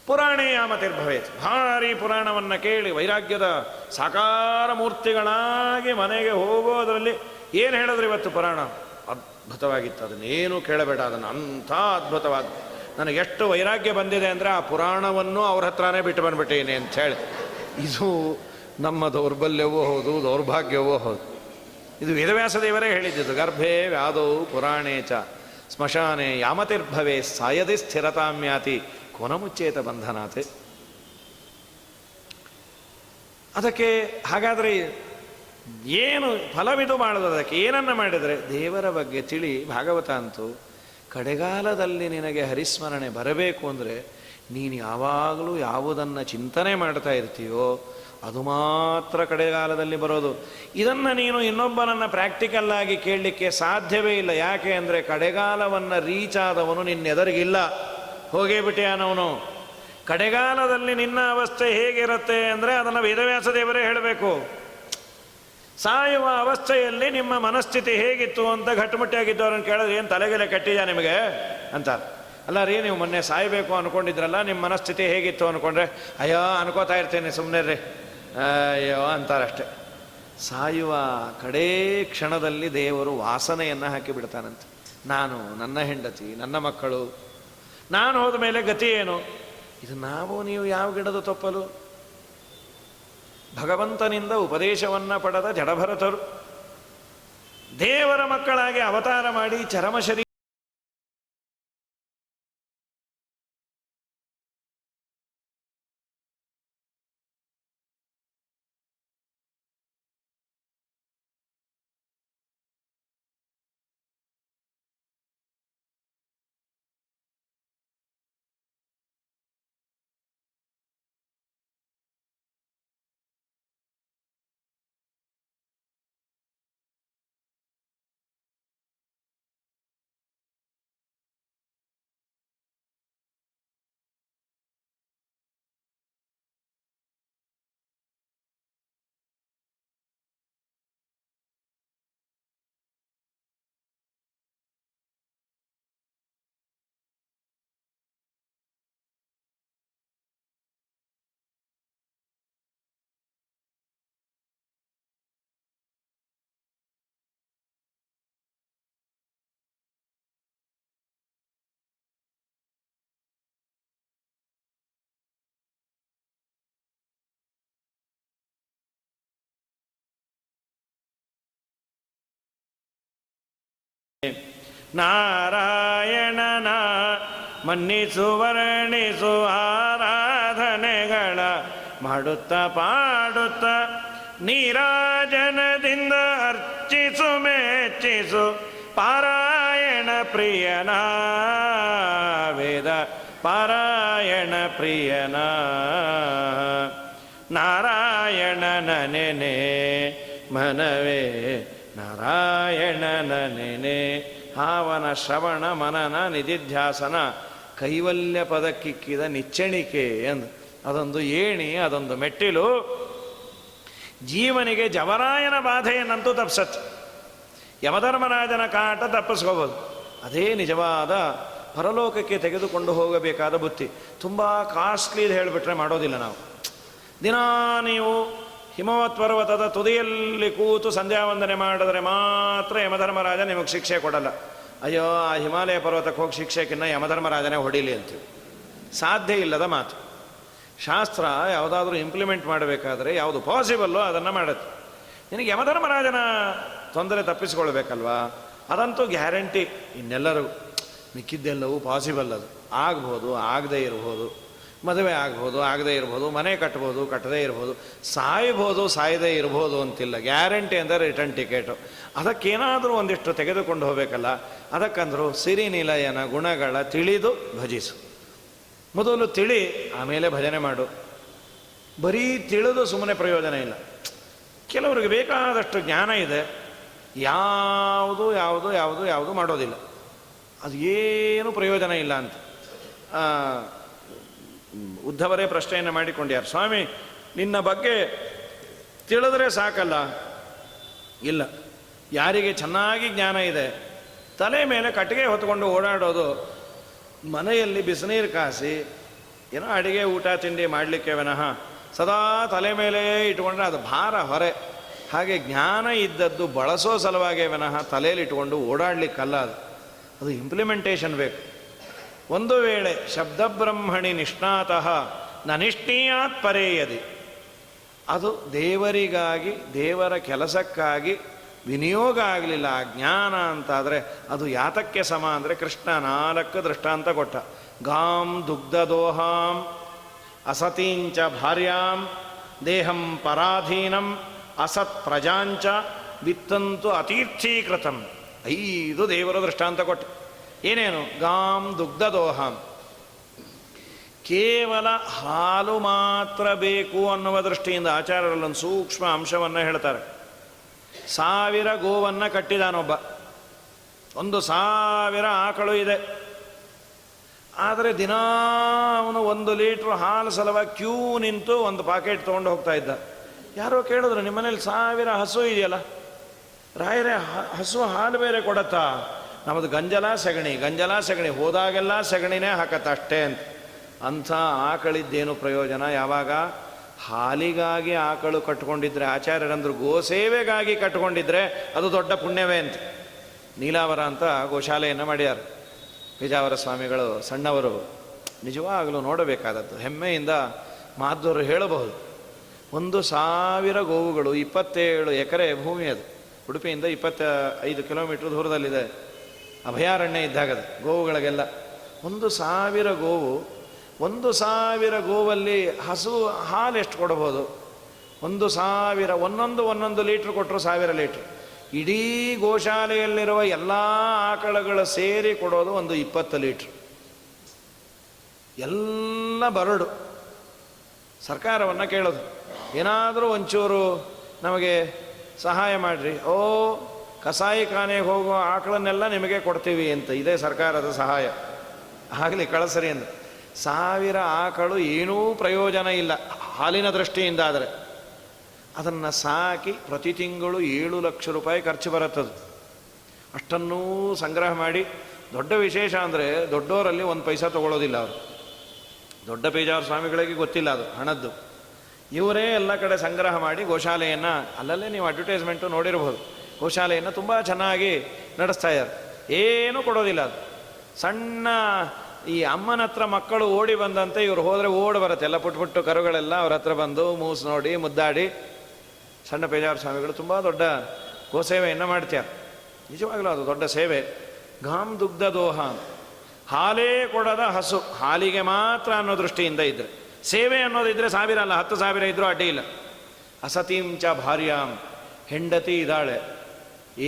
ಪುರಾಣೇ ಯಾಮತಿರ್ಭವೇತ್, ಭಾರಿ ಪುರಾಣವನ್ನು ಕೇಳಿ ವೈರಾಗ್ಯದ ಸಾಕಾರ ಮೂರ್ತಿಗಳಾಗಿ ಮನೆಗೆ ಹೋಗೋದರಲ್ಲಿ ಏನು ಹೇಳಿದ್ರು ಇವತ್ತು ಪುರಾಣ ಅದ್ಭುತವಾಗಿತ್ತು. ಅದನ್ನೇನು ಕೇಳಬೇಡ, ಅದನ್ನು ಅಂಥ ಅದ್ಭುತವಾದ. ನನಗೆ ಎಷ್ಟು ವೈರಾಗ್ಯ ಬಂದಿದೆ ಅಂದರೆ ಆ ಪುರಾಣವನ್ನು ಅವ್ರ ಹತ್ರನೇ ಬಿಟ್ಟು ಬಂದ್ಬಿಟ್ಟೇನೆ ಅಂಥೇಳಿ. ಇದು ನಮ್ಮ ದೌರ್ಬಲ್ಯವೂ ಹೌದು, ದೌರ್ಭಾಗ್ಯವೂ ಹೌದು. ಇದು ವೇದವ್ಯಾಸ ದೇವರೇ ಹೇಳಿದ್ದಿದ್ದು. ಗರ್ಭೆ ವ್ಯಾಧೌ ಪುರಾಣೇ ಚ ಸ್ಮಶಾನೆ ಯಾಮತಿರ್ಭವೇ ಸಾಯದಿ ಸ್ಥಿರತಾಮ್ಯಾತಿ ಕೋನಮುಚ್ಚೇತ ಬಂಧನಾತ್. ಅದಕ್ಕೆ ಹಾಗಾದರೆ ಏನು ಫಲವಿದು ಮಾಡೋದು? ಅದಕ್ಕೆ ಏನನ್ನು ಮಾಡಿದರೆ ದೇವರ ಬಗ್ಗೆ ತಿಳಿ. ಭಾಗವತ ಅಂತೂ ಕಡೆಗಾಲದಲ್ಲಿ ನಿನಗೆ ಹರಿಸ್ಮರಣೆ ಬರಬೇಕು ಅಂದರೆ ನೀನು ಯಾವಾಗಲೂ ಯಾವುದನ್ನು ಚಿಂತನೆ ಮಾಡ್ತಾ ಇರ್ತೀಯೋ ಅದು ಮಾತ್ರ ಕಡೆಗಾಲದಲ್ಲಿ ಬರೋದು. ಇದನ್ನು ನೀನು ಇನ್ನೊಬ್ಬನನ್ನು ಪ್ರಾಕ್ಟಿಕಲ್ಲಾಗಿ ಕೇಳಲಿಕ್ಕೆ ಸಾಧ್ಯವೇ ಇಲ್ಲ. ಯಾಕೆ ಅಂದರೆ ಕಡೆಗಾಲವನ್ನು ರೀಚ್ ಆದವನು ನಿನ್ನೆದರಿಗಿಲ್ಲ, ಹೋಗೇ ಬಿಟ್ಟೆಯಾನವನು. ಕಡೆಗಾಲದಲ್ಲಿ ನಿನ್ನ ಅವಸ್ಥೆ ಹೇಗಿರುತ್ತೆ ಅಂದರೆ ಅದನ್ನು ವೇದವ್ಯಾಸ ದೇವರೇ ಹೇಳಬೇಕು. ಸಾಯುವ ಅವಸ್ಥೆಯಲ್ಲಿ ನಿಮ್ಮ ಮನಸ್ಥಿತಿ ಹೇಗಿತ್ತು ಅಂತ ಗಟ್ಟುಮುಟ್ಟಿಯಾಗಿದ್ದವ್ರನ್ನ ಕೇಳಿದ್ರೆ ಏನು ತಲೆಗೆಲೆ ಕಟ್ಟಿದ್ಯಾ ನಿಮಗೆ ಅಂತಾರೆ. ಅಲ್ಲ ರೀ, ನೀವು ಮೊನ್ನೆ ಸಾಯಬೇಕು ಅಂದ್ಕೊಂಡಿದ್ರಲ್ಲ, ನಿಮ್ಮ ಮನಸ್ಥಿತಿ ಹೇಗಿತ್ತು ಅಂದ್ಕೊಂಡ್ರೆ ಅಯ್ಯೋ ಅನ್ಕೋತಾ ಇರ್ತೇನೆ ಸುಮ್ಮನೆ ರೀ ಅಯ್ಯೋ ಅಂತಾರಷ್ಟೆ. ಸಾಯುವ ಕಡೇ ಕ್ಷಣದಲ್ಲಿ ದೇವರು ವಾಸನೆಯನ್ನು ಹಾಕಿಬಿಡ್ತಾನಂತೆ. ನಾನು, ನನ್ನ ಹೆಂಡತಿ, ನನ್ನ ಮಕ್ಕಳು, ನಾನು ಹೋದ ಮೇಲೆ ಗತಿ ಏನು? ಇದು ನಾವು ನೀವು ಯಾವ ಗಿಡದ ತೊಪ್ಪಲು? ಭಗವಂತನಿಂದ ಉಪದೇಶವನ್ನು ಪಡೆದ ಜಡಭರತರು ದೇವರ ಮಕ್ಕಳಾಗಿ ಅವತಾರ ಮಾಡಿ ಚರಮಶರೀರ ನಾರಾಯಣನ ಮನ್ನಿಸು ವರ್ಣಿಸು ಆರಾಧನೆಗಳ ಮಾಡುತ್ತ ಪಾಡುತ್ತ ನೀರಾಜನದಿಂದ ಅರ್ಚಿಸು ಮೆಚ್ಚಿಸು ಪಾರಾಯಣ ಪ್ರಿಯನ ವೇದ ಪಾರಾಯಣ ಪ್ರಿಯನ ನಾರಾಯಣನ ನೆನೆ ಮನವೇ ನಾರಾಯಣನ ನೆನೆ ಅವನ ಶ್ರವಣ ಮನನ ನಿಧಿಧ್ಯಾಸನ ಕೈವಲ್ಯ ಪದಕ್ಕಿಕ್ಕಿದ ನಿಚ್ಚಣಿಕೆ ಎಂದು ಅದೊಂದು ಏಣಿ, ಅದೊಂದು ಮೆಟ್ಟಿಲು ಜೀವನಿಗೆ ಜವರಾಯನ ಬಾಧೆಯನ್ನಂತೂ ತಪ್ಪಿಸತ್ತೆ. ಯಮಧರ್ಮರಾಜನ ಕಾಟ ತಪ್ಪಿಸ್ಕೋಬೋದು. ಅದೇ ನಿಜವಾದ ಪರಲೋಕಕ್ಕೆ ತೆಗೆದುಕೊಂಡು ಹೋಗಬೇಕಾದ ಬುತ್ತಿ. ತುಂಬ ಕಾಸ್ಟ್ಲಿದು ಹೇಳಿಬಿಟ್ರೆ ಮಾಡೋದಿಲ್ಲ ನಾವು. ದಿನಾ ನೀವು ಹಿಮವತ್ ಪರ್ವತದ ತುದಿಯಲ್ಲಿ ಕೂತು ಸಂಧ್ಯಾವಂದನೆ ಮಾಡಿದ್ರೆ ಮಾತ್ರ ಯಮಧರ್ಮರಾಜ ನಿಮಗೆ ಶಿಕ್ಷೆ ಕೊಡಲ್ಲ. ಅಯ್ಯೋ, ಆ ಹಿಮಾಲಯ ಪರ್ವತಕ್ಕೆ ಹೋಗಿ ಶಿಕ್ಷೆಕಿನ್ನ ಯಮಧರ್ಮರಾಜನೇ ಹೊಡೀಲಿ ಅಂತೀವಿ. ಸಾಧ್ಯ ಇಲ್ಲದ ಮಾತು. ಶಾಸ್ತ್ರ ಯಾವುದಾದ್ರೂ ಇಂಪ್ಲಿಮೆಂಟ್ ಮಾಡಬೇಕಾದ್ರೆ ಯಾವುದು ಪಾಸಿಬಲ್ಲೋ ಅದನ್ನು ಮಾಡುತ್ತೆ. ನಿನಗೆ ಯಮಧರ್ಮರಾಜನ ತೊಂದರೆ ತಪ್ಪಿಸಿಕೊಳ್ಬೇಕಲ್ವಾ, ಅದಂತೂ ಗ್ಯಾರಂಟಿ. ಇನ್ನೆಲ್ಲರೂ ಮಿಕ್ಕಿದ್ದೆಲ್ಲವೂ ಪಾಸಿಬಲ್. ಅದು ಆಗ್ಬೋದು, ಆಗದೇ ಇರ್ಬೋದು, ಮದುವೆ ಆಗ್ಬೋದು, ಆಗದೇ ಇರ್ಬೋದು, ಮನೆ ಕಟ್ಬೋದು, ಕಟ್ಟದೇ ಇರ್ಬೋದು, ಸಾಯ್ಬೋದು, ಸಾಯದೇ ಇರ್ಬೋದು ಅಂತಿಲ್ಲ. ಗ್ಯಾರಂಟಿ ಅಂದರೆ ರಿಟರ್ನ್ ಟಿಕೆಟು. ಅದಕ್ಕೇನಾದರೂ ಒಂದಿಷ್ಟು ತೆಗೆದುಕೊಂಡು ಹೋಗಬೇಕಲ್ಲ. ಅದಕ್ಕಂದ್ರು ಸಿರಿನಿಲಯನ ಗುಣಗಳ ತಿಳಿದು ಭಜಿಸು. ಮೊದಲು ತಿಳಿ, ಆಮೇಲೆ ಭಜನೆ ಮಾಡು. ಬರೀ ತಿಳಿದು ಸುಮ್ಮನೆ ಪ್ರಯೋಜನ ಇಲ್ಲ. ಕೆಲವರಿಗೆ ಬೇಕಾದಷ್ಟು ಜ್ಞಾನ ಇದೆ, ಯಾವುದು ಯಾವುದು ಯಾವುದು ಯಾವುದು ಮಾಡೋದಿಲ್ಲ. ಅದು ಏನು ಪ್ರಯೋಜನ ಇಲ್ಲ ಅಂತ ಉದ್ಧವರೇ ಪ್ರಶ್ನೆಯನ್ನು ಮಾಡಿಕೊಂಡ್ಯಾರು. ಸ್ವಾಮಿ, ನಿನ್ನ ಬಗ್ಗೆ ತಿಳಿದ್ರೆ ಸಾಕಲ್ಲ. ಇಲ್ಲ, ಯಾರಿಗೆ ಚೆನ್ನಾಗಿ ಜ್ಞಾನ ಇದೆ, ತಲೆ ಮೇಲೆ ಕಟ್ಟಿಗೆ ಹೊತ್ಕೊಂಡು ಓಡಾಡೋದು, ಮನೆಯಲ್ಲಿ ಬಿಸಿನೀರು ಕಾಸಿ ಏನೋ ಅಡಿಗೆ ಊಟ ತಿಂಡಿ ಮಾಡಲಿಕ್ಕೆ ವಿನಃ ಸದಾ ತಲೆ ಮೇಲೆ ಇಟ್ಕೊಂಡ್ರೆ ಅದು ಭಾರ ಹೊರೆ. ಹಾಗೆ ಜ್ಞಾನ ಇದ್ದದ್ದು ಬಳಸೋ ಸಲುವಾಗಿ ವಿನಃ ತಲೆಯಲ್ಲಿ ಇಟ್ಕೊಂಡು ಓಡಾಡಲಿಕ್ಕಲ್ಲ. ಅದು ಇಂಪ್ಲಿಮೆಂಟೇಷನ್ ಬೇಕು. ಒಂದು ವೇಳೆ ಶಬ್ದಬ್ರಹ್ಮಣಿ ನಿಷ್ಣಾತಃ ನನಿಷ್ಠೀಯಾತ್ ಪರೇಯದಿ, ಅದು ದೇವರಿಗಾಗಿ ದೇವರ ಕೆಲಸಕ್ಕಾಗಿ ವಿನಿಯೋಗ ಆಗಲಿಲ್ಲ ಆ ಜ್ಞಾನ ಅಂತಾದರೆ ಅದು ಯಾತಕ್ಕೆ ಸಮ ಅಂದರೆ ಕೃಷ್ಣ 4 ದೃಷ್ಟಾಂತ ಕೊಟ್ಟ. ಗಾಂ ದುಗ್ಧದೋಹಾಂ ಅಸತೀಂಚ ಭಾರ್ಯಾಂ ದೇಹಂ ಪರಾಧೀನಂ ಅಸತ್ ಪ್ರಜಾಂಚ ವಿತ್ತಂತು ಅತೀರ್ಥೀಕೃತಂ. 5 ದೇವರ ದೃಷ್ಟಾಂತ ಕೊಟ್ಟ. ಏನೇನು? ಗಾಂ ದುಗ್ಧದೋಹಾಂ, ಕೇವಲ ಹಾಲು ಮಾತ್ರ ಬೇಕು ಅನ್ನುವ ದೃಷ್ಟಿಯಿಂದ ಆಚಾರ್ಯರಲ್ಲೊಂದು ಸೂಕ್ಷ್ಮ ಅಂಶವನ್ನು ಹೇಳ್ತಾರೆ. 1000 ಗೋವನ್ನು ಕಟ್ಟಿದಾನೊಬ್ಬ, 1,000 ಆಕಳು ಇದೆ. ಆದರೆ ದಿನಾ ಅವನು 1 ಲೀಟ್ರ್ ಹಾಲು ಸಲುವಾಗಿ ಕ್ಯೂ ನಿಂತು ಒಂದು ಪಾಕೆಟ್ ತೊಗೊಂಡು ಹೋಗ್ತಾ ಇದ್ದ. ಯಾರೋ ಕೇಳಿದ್ರು, ನಿಮ್ಮ ಮನೇಲಿ 1000 ಹಸು ಇದೆಯಲ್ಲ, ರಾಯರೇ ಹಸು ಹಾಲು ಬೇರೆ ಕೊಡತ್ತಾ? ನಮ್ಮದು ಗಂಜಲ ಸೆಗಣಿ ಹೋದಾಗೆಲ್ಲ ಸೆಗಣಿನೇ ಹಾಕತ್ತ ಅಷ್ಟೇ ಅಂತ. ಅಂಥ ಆಕಳಿದ್ದೇನು ಪ್ರಯೋಜನ? ಯಾವಾಗ ಹಾಲಿಗಾಗಿ ಆಕಳು ಕಟ್ಕೊಂಡಿದ್ರೆ, ಆಚಾರ್ಯರಂದ್ರು ಗೋಸೇವೆಗಾಗಿ ಕಟ್ಕೊಂಡಿದ್ರೆ ಅದು ದೊಡ್ಡ ಪುಣ್ಯವೇ ಅಂತ. ನೀಲಾವರ ಅಂತ ಗೋಶಾಲೆಯನ್ನು ಮಾಡ್ಯಾರ ಪೇಜಾವರ ಸ್ವಾಮಿಗಳು. ಸಣ್ಣವರು ನಿಜವಾಗಲೂ ನೋಡಬೇಕಾದದ್ದು. ಹೆಮ್ಮೆಯಿಂದ ಮಾಧ್ವರು ಹೇಳಬಹುದು. 1,000 ಗೋವುಗಳು, 27 ಎಕರೆ ಭೂಮಿ ಅದು. ಉಡುಪಿಯಿಂದ 25 ಕಿಲೋಮೀಟ್ರ್ ದೂರದಲ್ಲಿದೆ, ಅಭಯಾರಣ್ಯ ಇದ್ದಾಗದು ಗೋವುಗಳಿಗೆಲ್ಲ. 1,000 ಗೋವು. 1,000 ಗೋವಲ್ಲಿ ಹಸು ಹಾಲು ಎಷ್ಟು ಕೊಡ್ಬೋದು? 1,000, ಒಂದೊಂದು ಲೀಟ್ರ್ ಕೊಟ್ಟರು 1,000 ಲೀಟ್ರ್. ಇಡೀ ಗೋಶಾಲೆಯಲ್ಲಿರುವ ಎಲ್ಲ ಆಕಳುಗಳು ಸೇರಿ ಕೊಡೋದು ಒಂದು 20 ಲೀಟ್ರ್. ಎಲ್ಲ ಬರಡು. ಸರ್ಕಾರವನ್ನು ಕೇಳೋದು, ಏನಾದರೂ ಒಂಚೂರು ನಮಗೆ ಸಹಾಯ ಮಾಡಿರಿ, ಕಸಾಯಿ ಖಾನೆಗೆ ಹೋಗೋ ಆಕಳನ್ನೆಲ್ಲ ನಿಮಗೆ ಕೊಡ್ತೀವಿ ಅಂತ. ಇದೇ ಸರ್ಕಾರದ ಸಹಾಯ. ಆಗಲಿ ಕಳಿಸ್ರಿ ಅಂತ. 1,000 ಆಕಳು ಏನೂ ಪ್ರಯೋಜನ ಇಲ್ಲ ಹಾಲಿನ ದೃಷ್ಟಿಯಿಂದ. ಆದರೆ ಅದನ್ನು ಸಾಕಿ ಪ್ರತಿ ತಿಂಗಳು 7 ಲಕ್ಷ ರೂಪಾಯಿ ಖರ್ಚು ಬರುತ್ತದು. ಅಷ್ಟನ್ನೂ ಸಂಗ್ರಹ ಮಾಡಿ. ದೊಡ್ಡ ವಿಶೇಷ ಅಂದರೆ ದೊಡ್ಡವರಲ್ಲಿ 1 ಪೈಸಾ ತೊಗೊಳ್ಳೋದಿಲ್ಲ ಅವರು. ದೊಡ್ಡ ಪೇಜಾವರ ಸ್ವಾಮಿಗಳಿಗೆ ಗೊತ್ತಿಲ್ಲ ಅದು ಹಣದ್ದು. ಇವರೇ ಎಲ್ಲ ಕಡೆ ಸಂಗ್ರಹ ಮಾಡಿ ಗೋಶಾಲೆಯನ್ನು, ಅಲ್ಲಲ್ಲೇ ನೀವು ಅಡ್ವರ್ಟೈಸ್ಮೆಂಟು ನೋಡಿರ್ಬೋದು, ಗೋಶಾಲೆಯನ್ನು ತುಂಬ ಚೆನ್ನಾಗಿ ನಡೆಸ್ತಾ ಇದ್ದಾರೆ. ಏನೂ ಕೊಡೋದಿಲ್ಲ ಅದು. ಸಣ್ಣ ಈ ಅಮ್ಮನ ಹತ್ರ ಮಕ್ಕಳು ಓಡಿ ಬಂದಂತೆ ಇವರು ಹೋದರೆ ಓಡಿ ಬರುತ್ತೆ. ಎಲ್ಲ ಪುಟ್ಟು ಕರುಗಳೆಲ್ಲ ಅವ್ರ ಹತ್ರ ಬಂದು ಮೂಸು ನೋಡಿ ಮುದ್ದಾಡಿ. ಸಣ್ಣ ಪೇಜಾವರ ಸ್ವಾಮಿಗಳು ತುಂಬ ದೊಡ್ಡ ಗೋಸೇವೆಯನ್ನು ಮಾಡ್ತಾರೆ. ನಿಜವಾಗಲೂ ಅದು ದೊಡ್ಡ ಸೇವೆ. ಗಾಮ್ ದುಗ್ಧ ದೋಹ, ಹಾಲೇ ಕೊಡದ ಹಸು, ಹಾಲಿಗೆ ಮಾತ್ರ ಅನ್ನೋ ದೃಷ್ಟಿಯಿಂದ ಇದ್ದರೆ. ಸೇವೆ ಅನ್ನೋದಿದ್ದರೆ 1,000 ಅಲ್ಲ 10,000 ಇದ್ದರೂ ಅಡ್ಡಿ ಇಲ್ಲ. ಅಸತೀಂ ಚ ಭಾರ್ಯಾಂ, ಹೆಂಡತಿ ಇದ್ದಾಳೆ.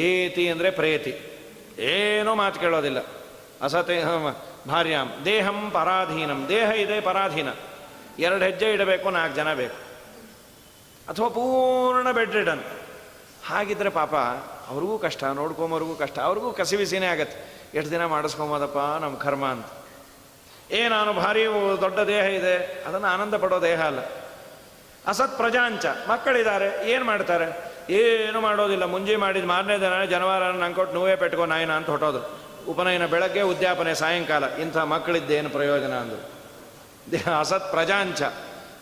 ಏತಿ ಅಂದರೆ ಪ್ರೇತಿ, ಏನೂ ಮಾತು ಕೇಳೋದಿಲ್ಲ. ಅಸತಿ ಭಾರ್ಯಾಂ ದೇಹಂ ಪರಾಧೀನಂ, ದೇಹ ಇದೆ ಪರಾಧೀನ. 2 ಹೆಜ್ಜೆ ಇಡಬೇಕು, 4 ಜನ ಬೇಕು. ಅಥವಾ ಪೂರ್ಣ ಬೆಡ್ ರಿಡನ್. ಹಾಗಿದ್ರೆ ಪಾಪ ಅವ್ರಿಗೂ ಕಷ್ಟ, ನೋಡ್ಕೊಂಬವ್ರಿಗೂ ಕಷ್ಟ, ಅವ್ರಿಗೂ ಕಸಿವಿಸಿನೇ ಆಗತ್ತೆ. ಎಷ್ಟು ದಿನ ಮಾಡಿಸ್ಕೊಂಬೋದಪ್ಪ ನಮ್ಮ ಕರ್ಮ ಅಂತ. ನಾನು ಭಾರಿ ದೊಡ್ಡ ದೇಹ ಇದೆ, ಅದನ್ನು ಆನಂದ ಪಡೋ ದೇಹ ಅಲ್ಲ. ಅಸತ್ ಪ್ರಜಾಂಚ, ಮಕ್ಕಳಿದ್ದಾರೆ, ಏನು ಮಾಡ್ತಾರೆ? ಏನು ಮಾಡೋದಿಲ್ಲ. ಮುಂಜಿ ಮಾಡಿದ ಮಾರನೇ ದಿನ ಜನವಾರನ ನಂಕೊಟ್ಟು ನೋವೇ ಪೆಟ್ಕೋ ನಾಯಿನ ಅಂತ ಹೊಟ್ಟೋದು. ಉಪನಯನ ಬೆಳಗ್ಗೆ, ಉದ್ಯಾಪನೆ ಸಾಯಂಕಾಲ. ಇಂಥ ಮಕ್ಕಳಿದ್ದೇನು ಪ್ರಯೋಜನ ಅಂದರು. ಅಸತ್ ಪ್ರಜಾಂಚ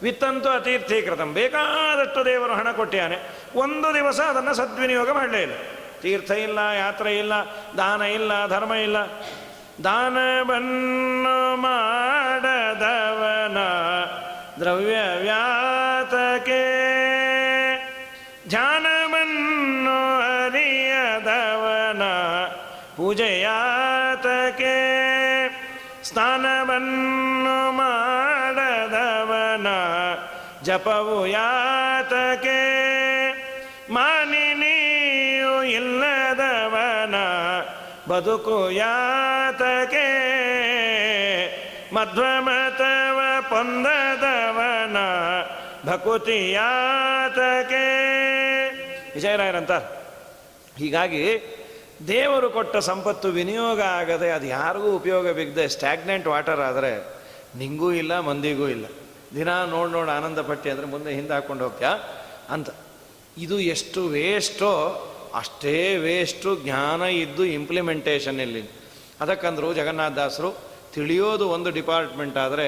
ವಿತ್ತಂತೂ ಅತೀರ್ಥೀಕೃತಂ, ಬೇಕಾದಷ್ಟು ದೇವರು ಹಣ ಕೊಟ್ಟಿಯಾನೆ, ಒಂದು ದಿವಸ ಅದನ್ನು ಸದ್ವಿನಿಯೋಗ ಮಾಡಲೇ ಇಲ್ಲ. ತೀರ್ಥ ಇಲ್ಲ, ಯಾತ್ರೆ ಇಲ್ಲ, ದಾನ ಇಲ್ಲ, ಧರ್ಮ ಇಲ್ಲ. ದಾನವನ್ನು ಮಾಡದವನ ದ್ರವ್ಯ ವ್ಯಾತಕೆ, ಧ್ಯಾನವನ್ನು ಅರಿಯದವನ ಪೂಜೆಯಾತಕೆ, ಸ್ನಾನವನ್ನು ಮಾಡದವನ ಜಪವು ಯಾತಕೆ, ಮಾನಿನಿಯು ಇಲ್ಲದವನ ಬದುಕು ಯಾತಕೆ, ಮಧ್ವಮತವ ಪೊಂದದವನ ಭಕುತಿ ಯಾತಕೆ. ವಿಜಯರಾಯರಂತ. ಹೀಗಾಗಿ ದೇವರು ಕೊಟ್ಟ ಸಂಪತ್ತು ವಿನಿಯೋಗ ಆಗದೆ ಅದು ಯಾರಿಗೂ ಉಪಯೋಗ ಬಿಗದೆ ಸ್ಟ್ಯಾಗ್ನೆಂಟ್ ವಾಟರ್ ಆದರೆ ನಿಂಗೂ ಇಲ್ಲ, ಮಂದಿಗೂ ಇಲ್ಲ. ದಿನ ನೋಡಿ ಆನಂದ ಪಟ್ಟಿ ಅಂದರೆ ಮುಂದೆ ಹಿಂದೆ ಹಾಕ್ಕೊಂಡು ಹೋಗ್ತೀಯಾ ಅಂತ. ಇದು ಎಷ್ಟು ವೇಸ್ಟೋ ಅಷ್ಟೇ ವೇಸ್ಟು ಜ್ಞಾನ ಇದ್ದು ಇಂಪ್ಲಿಮೆಂಟೇಷನ್ ಇಲ್ಲಿ. ಅದಕ್ಕಂದ್ರು ಜಗನ್ನಾಥದಾಸರು, ತಿಳಿಯೋದು ಒಂದು ಡಿಪಾರ್ಟ್ಮೆಂಟ್ ಆದರೆ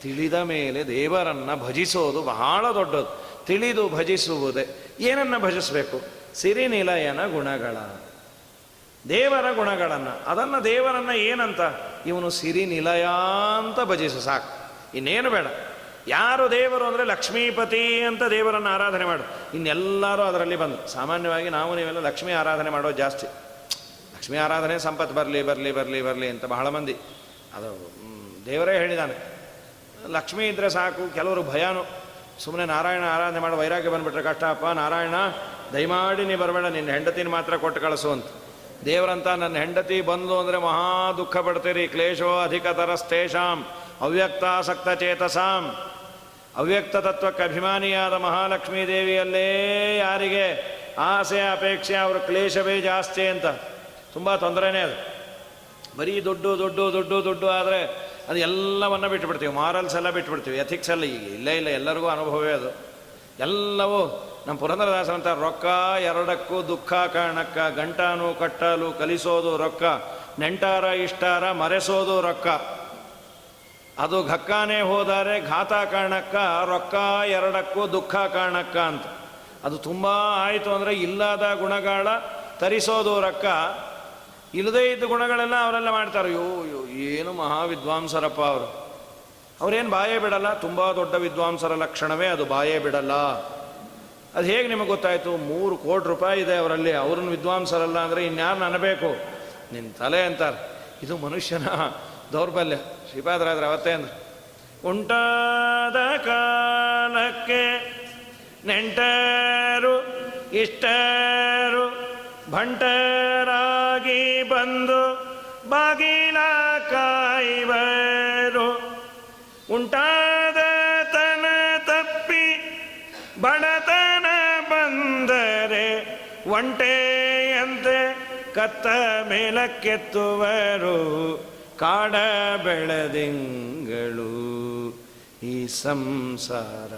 ತಿಳಿದ ಮೇಲೆ ದೇವರನ್ನು ಭಜಿಸೋದು ಬಹಳ ದೊಡ್ಡದು. ತಿಳಿದು ಭಜಿಸುವುದೇ. ಏನನ್ನು ಭಜಿಸಬೇಕು? ಸಿರಿನಿಲಯನ ಗುಣಗಳ, ದೇವರ ಗುಣಗಳನ್ನು. ಅದನ್ನು ದೇವರನ್ನು ಏನಂತ? ಇವನು ಸಿರಿನಿಲಯ ಅಂತ ಭಜಿಸು ಸಾಕು, ಇನ್ನೇನು ಬೇಡ. ಯಾರು ದೇವರು ಅಂದರೆ ಲಕ್ಷ್ಮೀಪತಿ ಅಂತ ದೇವರನ್ನು ಆರಾಧನೆ ಮಾಡು. ಇನ್ನೆಲ್ಲರೂ ಅದರಲ್ಲಿ ಬಂದು, ಸಾಮಾನ್ಯವಾಗಿ ನಾವು ನೀವೆಲ್ಲ ಲಕ್ಷ್ಮೀ ಆರಾಧನೆ ಮಾಡೋದು ಜಾಸ್ತಿ. ಲಕ್ಷ್ಮೀ ಆರಾಧನೆ ಸಂಪತ್ತು ಬರಲಿ ಬರಲಿ ಬರಲಿ ಬರಲಿ ಅಂತ ಬಹಳ ಮಂದಿ. ಅದು ದೇವರೇ ಹೇಳಿದ್ದಾನೆ, ಲಕ್ಷ್ಮೀ ಇದ್ದರೆ ಸಾಕು. ಕೆಲವರು ಭಯನೂ, ಸುಮ್ಮನೆ ನಾರಾಯಣ ಆರಾಧನೆ ಮಾಡೋ ವೈರಾಗ್ಯ ಬಂದುಬಿಟ್ರೆ ಕಷ್ಟಪ್ಪ, ನಾರಾಯಣ ದಯಮಾಡಿ ನೀ ಬರಬೇಡ, ನಿನ್ನ ಹೆಂಡತಿನ ಮಾತ್ರ ಕೊಟ್ಟು ಕಳಿಸು ಅಂತ. ದೇವರಂತ, ನನ್ನ ಹೆಂಡತಿ ಬಂದು ಅಂದರೆ ಮಹಾ ದುಃಖ ಪಡ್ತೀರಿ. ಕ್ಲೇಶೋ ಅಧಿಕತರಸ್ತೇಷಾಂ ಅವ್ಯಕ್ತಾಸಕ್ತ ಚೇತಸಾಂ. ಅವ್ಯಕ್ತ ತತ್ವಕ್ಕೆ ಅಭಿಮಾನಿಯಾದ ಮಹಾಲಕ್ಷ್ಮೀ ದೇವಿಯಲ್ಲೇ ಯಾರಿಗೆ ಆಸೆ ಅಪೇಕ್ಷೆ, ಅವರು ಕ್ಲೇಶವೇ ಜಾಸ್ತಿ ಅಂತ. ತುಂಬ ತೊಂದರೆನೇ ಅದು. ಬರೀ ದುಡ್ಡು ದುಡ್ಡು ದುಡ್ಡು ದುಡ್ಡು ಆದರೆ ಅದು ಎಲ್ಲವನ್ನು ಬಿಟ್ಟುಬಿಡ್ತೀವಿ. ಮಾರಲ್ಸ್ ಎಲ್ಲ ಬಿಟ್ಟುಬಿಡ್ತೀವಿ, ಎಥಿಕ್ಸ್ ಎಲ್ಲ ಈಗ ಇಲ್ಲ ಎಲ್ಲರಿಗೂ ಅನುಭವವೇ ಅದು. ಎಲ್ಲವೂ ನಮ್ಮ ಪುರಂದರದಾಸರಂತ, ರೊಕ್ಕ ಎರಡಕ್ಕೂ ದುಃಖ ಕಾರಣಕ್ಕ, ಗಂಟಾನು ಕಟ್ಟಲು ಕಲಿಸೋದು ರೊಕ್ಕ, ನೆಂಟಾರ ಇಷ್ಟಾರ ಮರೆಸೋದು ರೊಕ್ಕ. ಅದು ಘಕ್ಕಾನೇ ಹೋದರೆ ಘಾತ ಕಾರಣಕ್ಕ, ರೊಕ್ಕ ಎರಡಕ್ಕೂ ದುಃಖ ಕಾರಣಕ್ಕ ಅಂತ. ಅದು ತುಂಬ ಆಯಿತು ಅಂದರೆ ಇಲ್ಲದ ಗುಣಗಳ ತರಿಸೋದು ರೊಕ್ಕ. ಇಲ್ಲದೇ ಇದ್ದ ಗುಣಗಳೆಲ್ಲ ಅವರೆಲ್ಲ ಮಾಡ್ತಾರೆ. ಏನು ಮಹಾವಿದ್ವಾಂಸರಪ್ಪ ಅವರು. ಅವರೇನು ಬಾಯೇ ಬಿಡಲ್ಲ. ತುಂಬ ದೊಡ್ಡ ವಿದ್ವಾಂಸರ ಲಕ್ಷಣವೇ ಅದು, ಬಾಯೇ ಬಿಡಲ್ಲ. ಅದು ಹೇಗೆ ನಿಮಗೆ ಗೊತ್ತಾಯಿತು? 3 ಕೋಟಿ ರೂಪಾಯಿ ಇದೆ ಅವರಲ್ಲಿ, ಅವ್ರನ್ನ ವಿದ್ವಾಂಸರಲ್ಲ ಅಂದರೆ ಇನ್ಯಾರು ಅನ್ನಬೇಕು? ನಿನ್ನ ತಲೆ ಅಂತಾರೆ. ಇದು ಮನುಷ್ಯನ ದೌರ್ಬಲ್ಯ. ಶ್ರೀಪಾದರಾದ್ರೆ ಅವತ್ತೇ ಅಂದ್ರೆ, ಉಂಟಾದ ಕಾಲಕ್ಕೆ ನೆಂಟರು ಇಷ್ಟರು ಭಂಟರಾಗಿ ಬಂದು ಬಾಗಿಲ ಕಾಯುವರು. ಉಂಟಾದ ತನ ತಪ್ಪಿ ಬಡತನ ಬಂದರೆ ಒಂಟೆಯಂತೆ ಕತ್ತ ಮೇಲಕ್ಕೆತ್ತುವರು. ಕಾಡ ಬೆಳೆದಿಂಗಳು ಈ ಸಂಸಾರ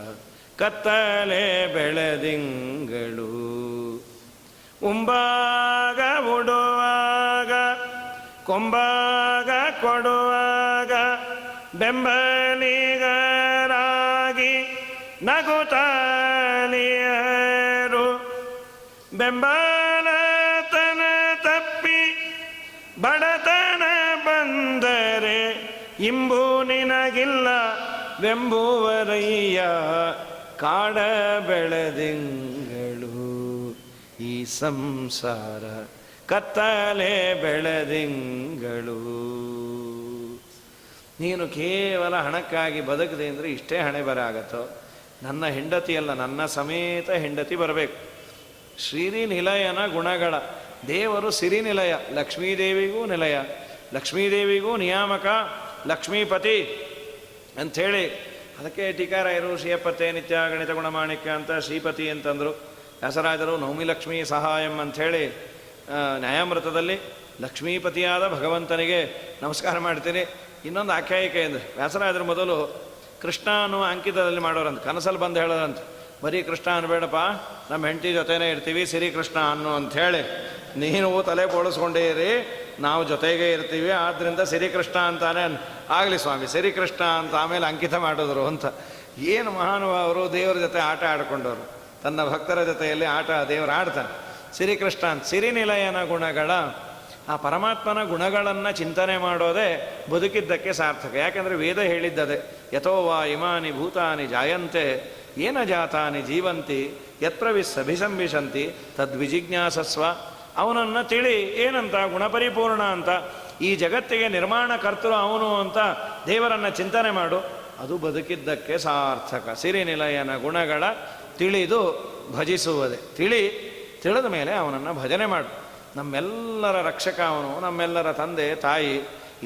ಕತ್ತಲೆ ಬೆಳೆದಿಂಗಳು. ಉಂಬಾಗ ಉಡುವಾಗ ಕೊಂಬಾಗ ಕೊಡುವಾಗ ಬೆಂಬಲಿಗರಾಗಿ ನಗುತ್ತಾಲಿಯರು. ಬೆಂಬಲತನ ತಪ್ಪಿ ಬಡತನ ಬಂದರೆ ಇಂಬು ನಿನಗಿಲ್ಲ ವೆಂಬುವರಯ್ಯ. ಕಾಡ ಬೆಳೆದಿಂಗಳು ಈ ಸಂಸಾರ ಕತ್ತಲೆ ಬೆಳೆದಿಂಗಳು. ನೀನು ಕೇವಲ ಹಣಕ್ಕಾಗಿ ಬದುಕದೆ ಅಂದರೆ ಇಷ್ಟೇ ಹಣೆ ಬರಾಗತ್ತೋ. ನನ್ನ ಹೆಂಡತಿಯಲ್ಲ, ನನ್ನ ಸಮೇತ ಹೆಂಡತಿ ಬರಬೇಕು. ಶ್ರೀನಿಲಯನ ಗುಣಗಳ ದೇವರು ಸಿರಿನಿಲಯ, ಲಕ್ಷ್ಮೀದೇವಿಗೂ ನಿಲಯ, ಲಕ್ಷ್ಮೀದೇವಿಗೂ ನಿಯಾಮಕ, ಲಕ್ಷ್ಮೀಪತಿ ಅಂಥೇಳಿ ಅದಕ್ಕೆ ಟೀಕಾರಾಯರು ಶ್ರೀಯಪತ್ತೆ ನಿತ್ಯ ಗಣಿತ ಗುಣಮಾಣಿಕ್ಯ ಅಂತ ಶ್ರೀಪತಿ ಅಂತಂದರು. ವ್ಯಾಸರಾಜರು ನವಮಿ ಲಕ್ಷ್ಮೀ ಸಹಾಯಂ ಅಂಥೇಳಿ ನ್ಯಾಯಾಮೃತದಲ್ಲಿ ಲಕ್ಷ್ಮೀಪತಿಯಾದ ಭಗವಂತನಿಗೆ ನಮಸ್ಕಾರ ಮಾಡ್ತೀನಿ. ಇನ್ನೊಂದು ಆಖ್ಯಾಯಿಕೆ ಅಂದರೆ ವ್ಯಾಸರಾಜರು ಮೊದಲು ಕೃಷ್ಣ ಅನ್ನುವ ಅಂಕಿತದಲ್ಲಿ ಮಾಡೋರಂತ, ಕನಸಲ್ಲಿ ಬಂದು ಹೇಳೋರಂತ, ಬರೀ ಕೃಷ್ಣ ಅನ್ಬೇಡಪ್ಪ, ನಮ್ಮ ಹೆಂಡತಿ ಜೊತೆನೇ ಇರ್ತೀವಿ, ಸಿರಿಕೃಷ್ಣ ಅನ್ನು ಅಂಥೇಳಿ ನೀನು ತಲೆ ಬೋಳಿಸ್ಕೊಂಡೇ ಇರಿ, ನಾವು ಜೊತೆಗೇ ಇರ್ತೀವಿ, ಆದ್ದರಿಂದ ಸಿರಿಕೃಷ್ಣ ಅಂತಾನೆ ಆಗಲಿ ಸ್ವಾಮಿ, ಸಿರಿಕೃಷ್ಣ ಅಂತ ಆಮೇಲೆ ಅಂಕಿತ ಮಾಡಿದ್ರು ಅಂತ. ಏನು ಮಹಾನುಭಾವರು ದೇವರ ಜೊತೆ ಆಟ ಆಡ್ಕೊಂಡವರು, ತನ್ನ ಭಕ್ತರ ಜೊತೆಯಲ್ಲಿ ಆಟ ದೇವರು ಆಡ್ತಾನೆ. ಸಿರಿಕೃಷ್ಣ ಅಂತ ಸಿರಿನಿಲಯನ ಗುಣಗಳ ಆ ಪರಮಾತ್ಮನ ಗುಣಗಳನ್ನು ಚಿಂತನೆ ಮಾಡೋದೇ ಬದುಕಿದ್ದಕ್ಕೆ ಸಾರ್ಥಕ. ಯಾಕೆಂದರೆ ವೇದ ಹೇಳಿದ್ದದೆ, ಯಥೋವಾ ಇಮಾನಿ ಭೂತಾನಿ ಜಾಯಂತೆ ಏನ ಜಾತಾನಿ ಜೀವಂತಿ ಯತ್ಪ್ರವಿಸ್ಸಭಿಸಂಭಿಷಂತಿ ತದ್ವಿಜಿಜ್ಞಾಸಸ್ವ. ಅವನನ್ನು ತಿಳಿ ಏನಂತ, ಗುಣಪರಿಪೂರ್ಣ ಅಂತ, ಈ ಜಗತ್ತಿಗೆ ನಿರ್ಮಾಣ ಕರ್ತರು ಅವನು ಅಂತ ದೇವರನ್ನು ಚಿಂತನೆ ಮಾಡು, ಅದು ಬದುಕಿದ್ದಕ್ಕೆ ಸಾರ್ಥಕ. ಸಿರಿನಿಲಯನ ಗುಣಗಳ ತಿಳಿದು ಭಜಿಸುವುದೇ. ತಿಳಿದ ಮೇಲೆ ಅವನನ್ನು ಭಜನೆ ಮಾಡು. ನಮ್ಮೆಲ್ಲರ ರಕ್ಷಕ ಅವನು, ನಮ್ಮೆಲ್ಲರ ತಂದೆ ತಾಯಿ,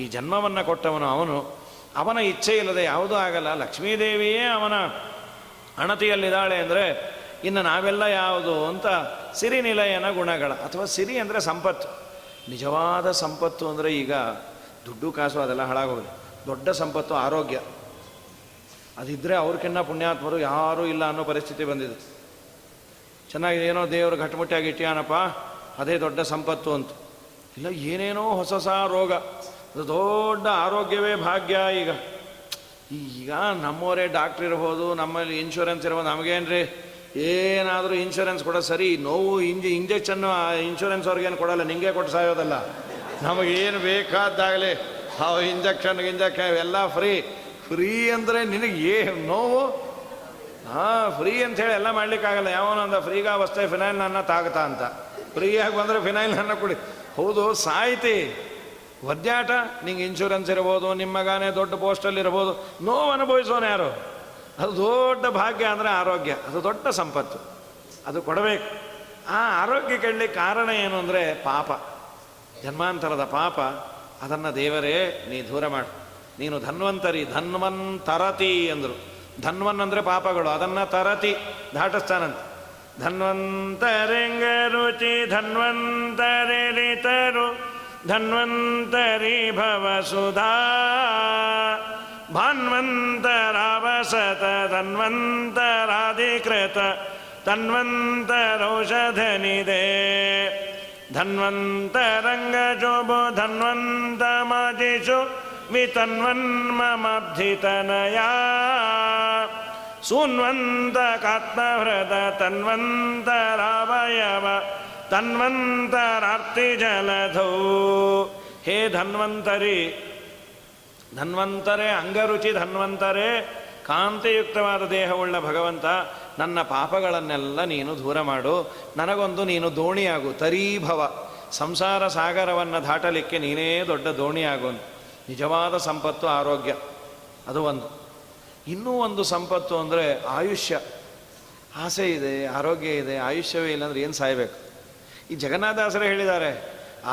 ಈ ಜನ್ಮವನ್ನು ಕೊಟ್ಟವನು ಅವನು. ಅವನ ಇಚ್ಛೆ ಇಲ್ಲದೆ ಯಾವುದೂ ಆಗಲ್ಲ. ಲಕ್ಷ್ಮೀದೇವಿಯೇ ಅವನ ಅಣತಿಯಲ್ಲಿದ್ದಾಳೆ ಅಂದರೆ ಇನ್ನು ನಾವೆಲ್ಲ ಯಾವುದು ಅಂತ ಸಿರಿನಿಲಯನ ಗುಣಗಳ, ಅಥವಾ ಸಿರಿ ಅಂದರೆ ಸಂಪತ್ತು. ನಿಜವಾದ ಸಂಪತ್ತು ಅಂದರೆ ಈಗ ದುಡ್ಡು ಕಾಸು ಅದೆಲ್ಲ ಹಾಳಾಗೋದು. ದೊಡ್ಡ ಸಂಪತ್ತು ಆರೋಗ್ಯ. ಅದಿದ್ದರೆ ಅವ್ರಿಗಿನ್ನ ಪುಣ್ಯಾತ್ಮರು ಯಾರೂ ಇಲ್ಲ ಅನ್ನೋ ಪರಿಸ್ಥಿತಿ ಬಂದಿದೆ. ಚೆನ್ನಾಗಿದೆ, ಏನೋ ದೇವರು ಗಟ್ಟಿಮುಟ್ಟಿಯಾಗಿ ಇಟ್ಟಿಯಾನಪ್ಪ, ಅದೇ ದೊಡ್ಡ ಸಂಪತ್ತು ಅಂತ. ಇಲ್ಲ, ಏನೇನೋ ಹೊಸ ರೋಗ, ಅದು ದೊಡ್ಡ ಆರೋಗ್ಯವೇ ಭಾಗ್ಯ. ಈಗ ನಮ್ಮವರೇ ಡಾಕ್ಟ್ರ್ ಇರ್ಬೋದು, ನಮ್ಮಲ್ಲಿ ಇನ್ಶೂರೆನ್ಸ್ ಇರ್ಬೋದು, ನಮಗೇನ್ರಿ ಏನಾದರೂ ಇನ್ಶೂರೆನ್ಸ್ ಕೊಡೋದು ಸರಿ. ನೋವು ಇಂಜೆಕ್ಷನ್ನು ಇನ್ಶೂರೆನ್ಸ್ ಅವ್ರಿಗೇನು ಕೊಡೋಲ್ಲ, ನಿಂಗೆ ಕೊಟ್ಟು ಸಾಯೋದಲ್ಲ. ನಮಗೇನು ಬೇಕಾದಾಗಲಿ ಇಂಜೆಕ್ಷನ್ ಎಲ್ಲ ಫ್ರೀ ಅಂದರೆ ನಿನಗೆ ನೋವು ಫ್ರೀ ಅಂಥೇಳಿ ಎಲ್ಲ ಮಾಡಲಿಕ್ಕಾಗಲ್ಲ. ಯಾವನೊಂದ ಫ್ರೀಗ ಅವಸ್ಥೆ ಫಿನೈಲ್ ನನ್ನ ತಾಗ್ತಾ ಅಂತ, ಫ್ರೀಯಾಗಿ ಬಂದರೆ ಫಿನೈಲ್ ನನ್ನ ಕುಡಿ. ಹೌದು, ಸಾಯ್ತಿ ಒದ್ದಾಟ. ನಿಂಗೆ ಇನ್ಶೂರೆನ್ಸ್ ಇರ್ಬೋದು, ನಿಮ್ಮ ಮಗನೇ ದೊಡ್ಡ ಪೋಸ್ಟಲ್ಲಿ ಇರ್ಬೋದು, ನೋವು ಅನುಭವಿಸೋನು ಯಾರು? ಅದು ದೊಡ್ಡ ಭಾಗ್ಯ ಅಂದರೆ ಆರೋಗ್ಯ, ಅದು ದೊಡ್ಡ ಸಂಪತ್ತು, ಅದು ಕೊಡಬೇಕು. ಆ ಆರೋಗ್ಯ ಕೆಡಲಿಕ್ಕೆ ಕಾರಣ ಏನು ಅಂದರೆ ಪಾಪ, ಜನ್ಮಾಂತರದ ಪಾಪ. ಅದನ್ನು ದೇವರೇ ನೀ ದೂರ ಮಾಡು. ನೀನು ಧನ್ವಂತರತಿ ಅಂದರು. ಧನ್ವನ್ ಅಂದರೆ ಪಾಪಗಳು, ಅದನ್ನು ತರತಿ ದಾಟಿಸ್ತಾನಂತ. ಧನ್ವಂತರಿಂಗ ರುಚಿ ಧನ್ವಂತರಿತರು ಧನ್ವಂತರಿ ಭವಸುಧಾ ಭಾನ್ವಂತರಾವಸತ ಧನ್ವಂತರಾಧಿಕೃತ ತನ್ವಂತರೌಷಧನಿದೆ ಧನ್ವಂತರಂಗಜೋಬು ಧನ್ವಂತಮಜಿಷು ವಿತನ್ವನ್ಮಬ್ಧಿತನಯ ಸೂನ್ವಂತಕಾತ್ಮಹೃದ ತನ್ವಂತರಾವಯವ ತನ್ವಂತರಾರ್ತಿ ಜಲಧೌ. ಹೇ ಧನ್ವಂತರಿ, ಧನ್ವಂತರೇ, ಅಂಗರುಚಿ ಧನ್ವಂತರೇ, ಕಾಂತಿಯುಕ್ತವಾದ ದೇಹವುಳ್ಳ ಭಗವಂತ, ನನ್ನ ಪಾಪಗಳನ್ನೆಲ್ಲ ನೀನು ದೂರ ಮಾಡು, ನನಗೊಂದು ನೀನು ದೋಣಿಯಾಗು, ತರೀಭವ, ಸಂಸಾರ ಸಾಗರವನ್ನು ದಾಟಲಿಕ್ಕೆ ನೀನೇ ದೊಡ್ಡ ದೋಣಿಯಾಗು. ನಿಜವಾದ ಸಂಪತ್ತು ಆರೋಗ್ಯ, ಅದು ಒಂದು. ಇನ್ನೂ ಒಂದು ಸಂಪತ್ತು ಅಂದರೆ ಆಯುಷ್ಯ. ಆಸೆ ಇದೆ, ಆರೋಗ್ಯ ಇದೆ, ಆಯುಷ್ಯವೇ ಇಲ್ಲಾಂದ್ರೆ ಏನು ಸಾಯಬೇಕು? ಈ ಜಗನ್ನಾಥದಾಸರೇ ಹೇಳಿದ್ದಾರೆ,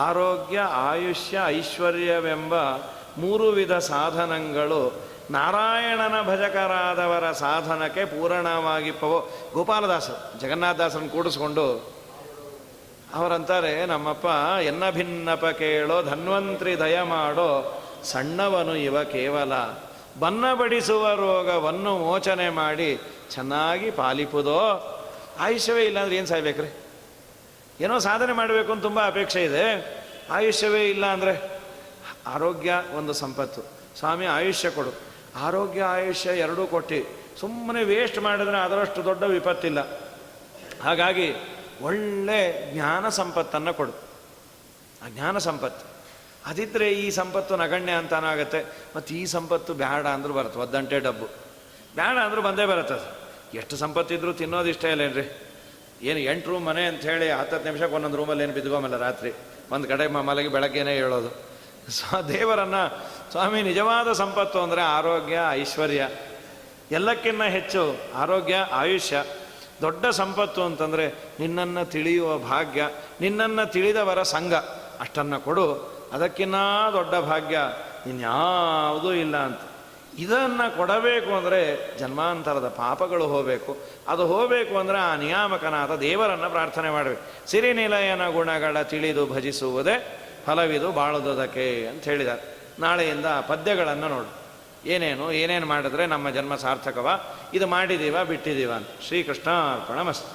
ಆರೋಗ್ಯ, ಆಯುಷ್ಯ, ಐಶ್ವರ್ಯವೆಂಬ 3 ವಿಧ ಸಾಧನಗಳು ನಾರಾಯಣನ ಭಜಕರಾದವರ ಸಾಧನಕ್ಕೆ ಪೂರಣವಾಗಿಪ್ಪವೋ. ಗೋಪಾಲದಾಸರು ಜಗನ್ನಾಥದಾಸರನ್ನು ಕೂಡಿಸ್ಕೊಂಡು ಅವರಂತಾರೆ, ನಮ್ಮಪ್ಪ ಎನ್ನ ಭಿನ್ನಪ ಕೇಳೋ, ಧನ್ವಂತ್ರಿ ದಯ ಮಾಡೋ, ಸಣ್ಣವನು ಇವ ಕೇವಲ, ಬನ್ನ ಬಡಿಸುವ ರೋಗವನ್ನು ಮೋಚನೆ ಮಾಡಿ ಚೆನ್ನಾಗಿ ಪಾಲಿಪುದೋ. ಆಯುಷ್ಯವೇ ಇಲ್ಲಾಂದ್ರೆ ಏನು ಸಾಯ್ಬೇಕ್ರಿ? ಏನೋ ಸಾಧನೆ ಮಾಡಬೇಕು ಅಂತ ತುಂಬ ಅಪೇಕ್ಷೆ ಇದೆ, ಆಯುಷ್ಯವೇ ಇಲ್ಲ ಅಂದರೆ. ಆರೋಗ್ಯ ಒಂದು ಸಂಪತ್ತು. ಸ್ವಾಮಿ ಆಯುಷ್ಯ ಕೊಡು. ಆರೋಗ್ಯ ಆಯುಷ್ಯ ಎರಡೂ ಕೊಟ್ಟು ಸುಮ್ಮನೆ ವೇಸ್ಟ್ ಮಾಡಿದ್ರೆ ಅದರಷ್ಟು ದೊಡ್ಡ ವಿಪತ್ತಿಲ್ಲ. ಹಾಗಾಗಿ ಒಳ್ಳೆ ಜ್ಞಾನ ಸಂಪತ್ತನ್ನು ಕೊಡು. ಆ ಜ್ಞಾನ ಸಂಪತ್ತು ಅದಿದ್ದರೆ ಈ ಸಂಪತ್ತು ನಗಣ್ಯ ಅಂತಾನಾಗತ್ತೆ. ಮತ್ತು ಈ ಸಂಪತ್ತು ಬೇಡ ಅಂದ್ರೂ ಬರುತ್ತೆ, ಒದ್ದಂಟೆ ಡಬ್ಬು ಬೇಡ ಅಂದರೂ ಬಂದೇ ಬರುತ್ತೆ. ಅದು ಎಷ್ಟು ಸಂಪತ್ತಿದ್ರೂ ತಿನ್ನೋದು ಇಷ್ಟ ಇಲ್ಲೇನ್ರಿ? ಏನು 8 ರೂಮ್ ಮನೆ ಅಂಥೇಳಿ 10 ನಿಮಿಷಕ್ಕೆ ಒಂದೊಂದು ರೂಮಲ್ಲಿ ಏನು ಬಿದ್ದುಗೋಮಲ್ಲ, ರಾತ್ರಿ ಒಂದು ಕಡೆ ಮಲಗಿ ಬೆಳಗ್ಗೆನೇ ಹೇಳೋದು. ದೇವರನ್ನು ಸ್ವಾಮಿ ನಿಜವಾದ ಸಂಪತ್ತು ಅಂದರೆ ಆರೋಗ್ಯ, ಐಶ್ವರ್ಯ. ಎಲ್ಲಕ್ಕಿಂತ ಹೆಚ್ಚು ಆರೋಗ್ಯ, ಆಯುಷ್ಯ. ದೊಡ್ಡ ಸಂಪತ್ತು ಅಂತಂದರೆ ನಿನ್ನನ್ನು ತಿಳಿಯುವ ಭಾಗ್ಯ, ನಿನ್ನನ್ನು ತಿಳಿದವರ ಸಂಘ. ಅಷ್ಟನ್ನು ಕೊಡು, ಅದಕ್ಕಿನ್ನ ದೊಡ್ಡ ಭಾಗ್ಯ ಇನ್ಯಾವುದೂ ಇಲ್ಲ ಅಂತ. ಇದನ್ನು ಕೊಡಬೇಕು ಅಂದರೆ ಜನ್ಮಾಂತರದ ಪಾಪಗಳು ಹೋಗಬೇಕು. ಅದು ಹೋಗಬೇಕು ಅಂದರೆ ಆ ನಿಯಾಮಕನಾದ ದೇವರನ್ನು ಪ್ರಾರ್ಥನೆ ಮಾಡಬೇಕು. ಸಿರಿನಿಲಯನ ಗುಣಗಳ ತಿಳಿದು ಭಜಿಸುವುದೇ ಫಲವಿದು ಬಾಳುವುದಕ್ಕೆ ಅಂತ ಹೇಳಿದ್ದಾರೆ. ನಾಳೆಯಿಂದ ಪದ್ಯಗಳನ್ನು ನೋಡು, ಏನೇನು ಮಾಡಿದ್ರೆ ನಮ್ಮ ಜನ್ಮ ಸಾರ್ಥಕವ, ಇದು ಮಾಡಿದ್ದೀವ ಬಿಟ್ಟಿದ್ದೀವ ಅಂತ. ಶ್ರೀಕೃಷ್ಣ ಅರ್ಪಣಮಸ್ತು.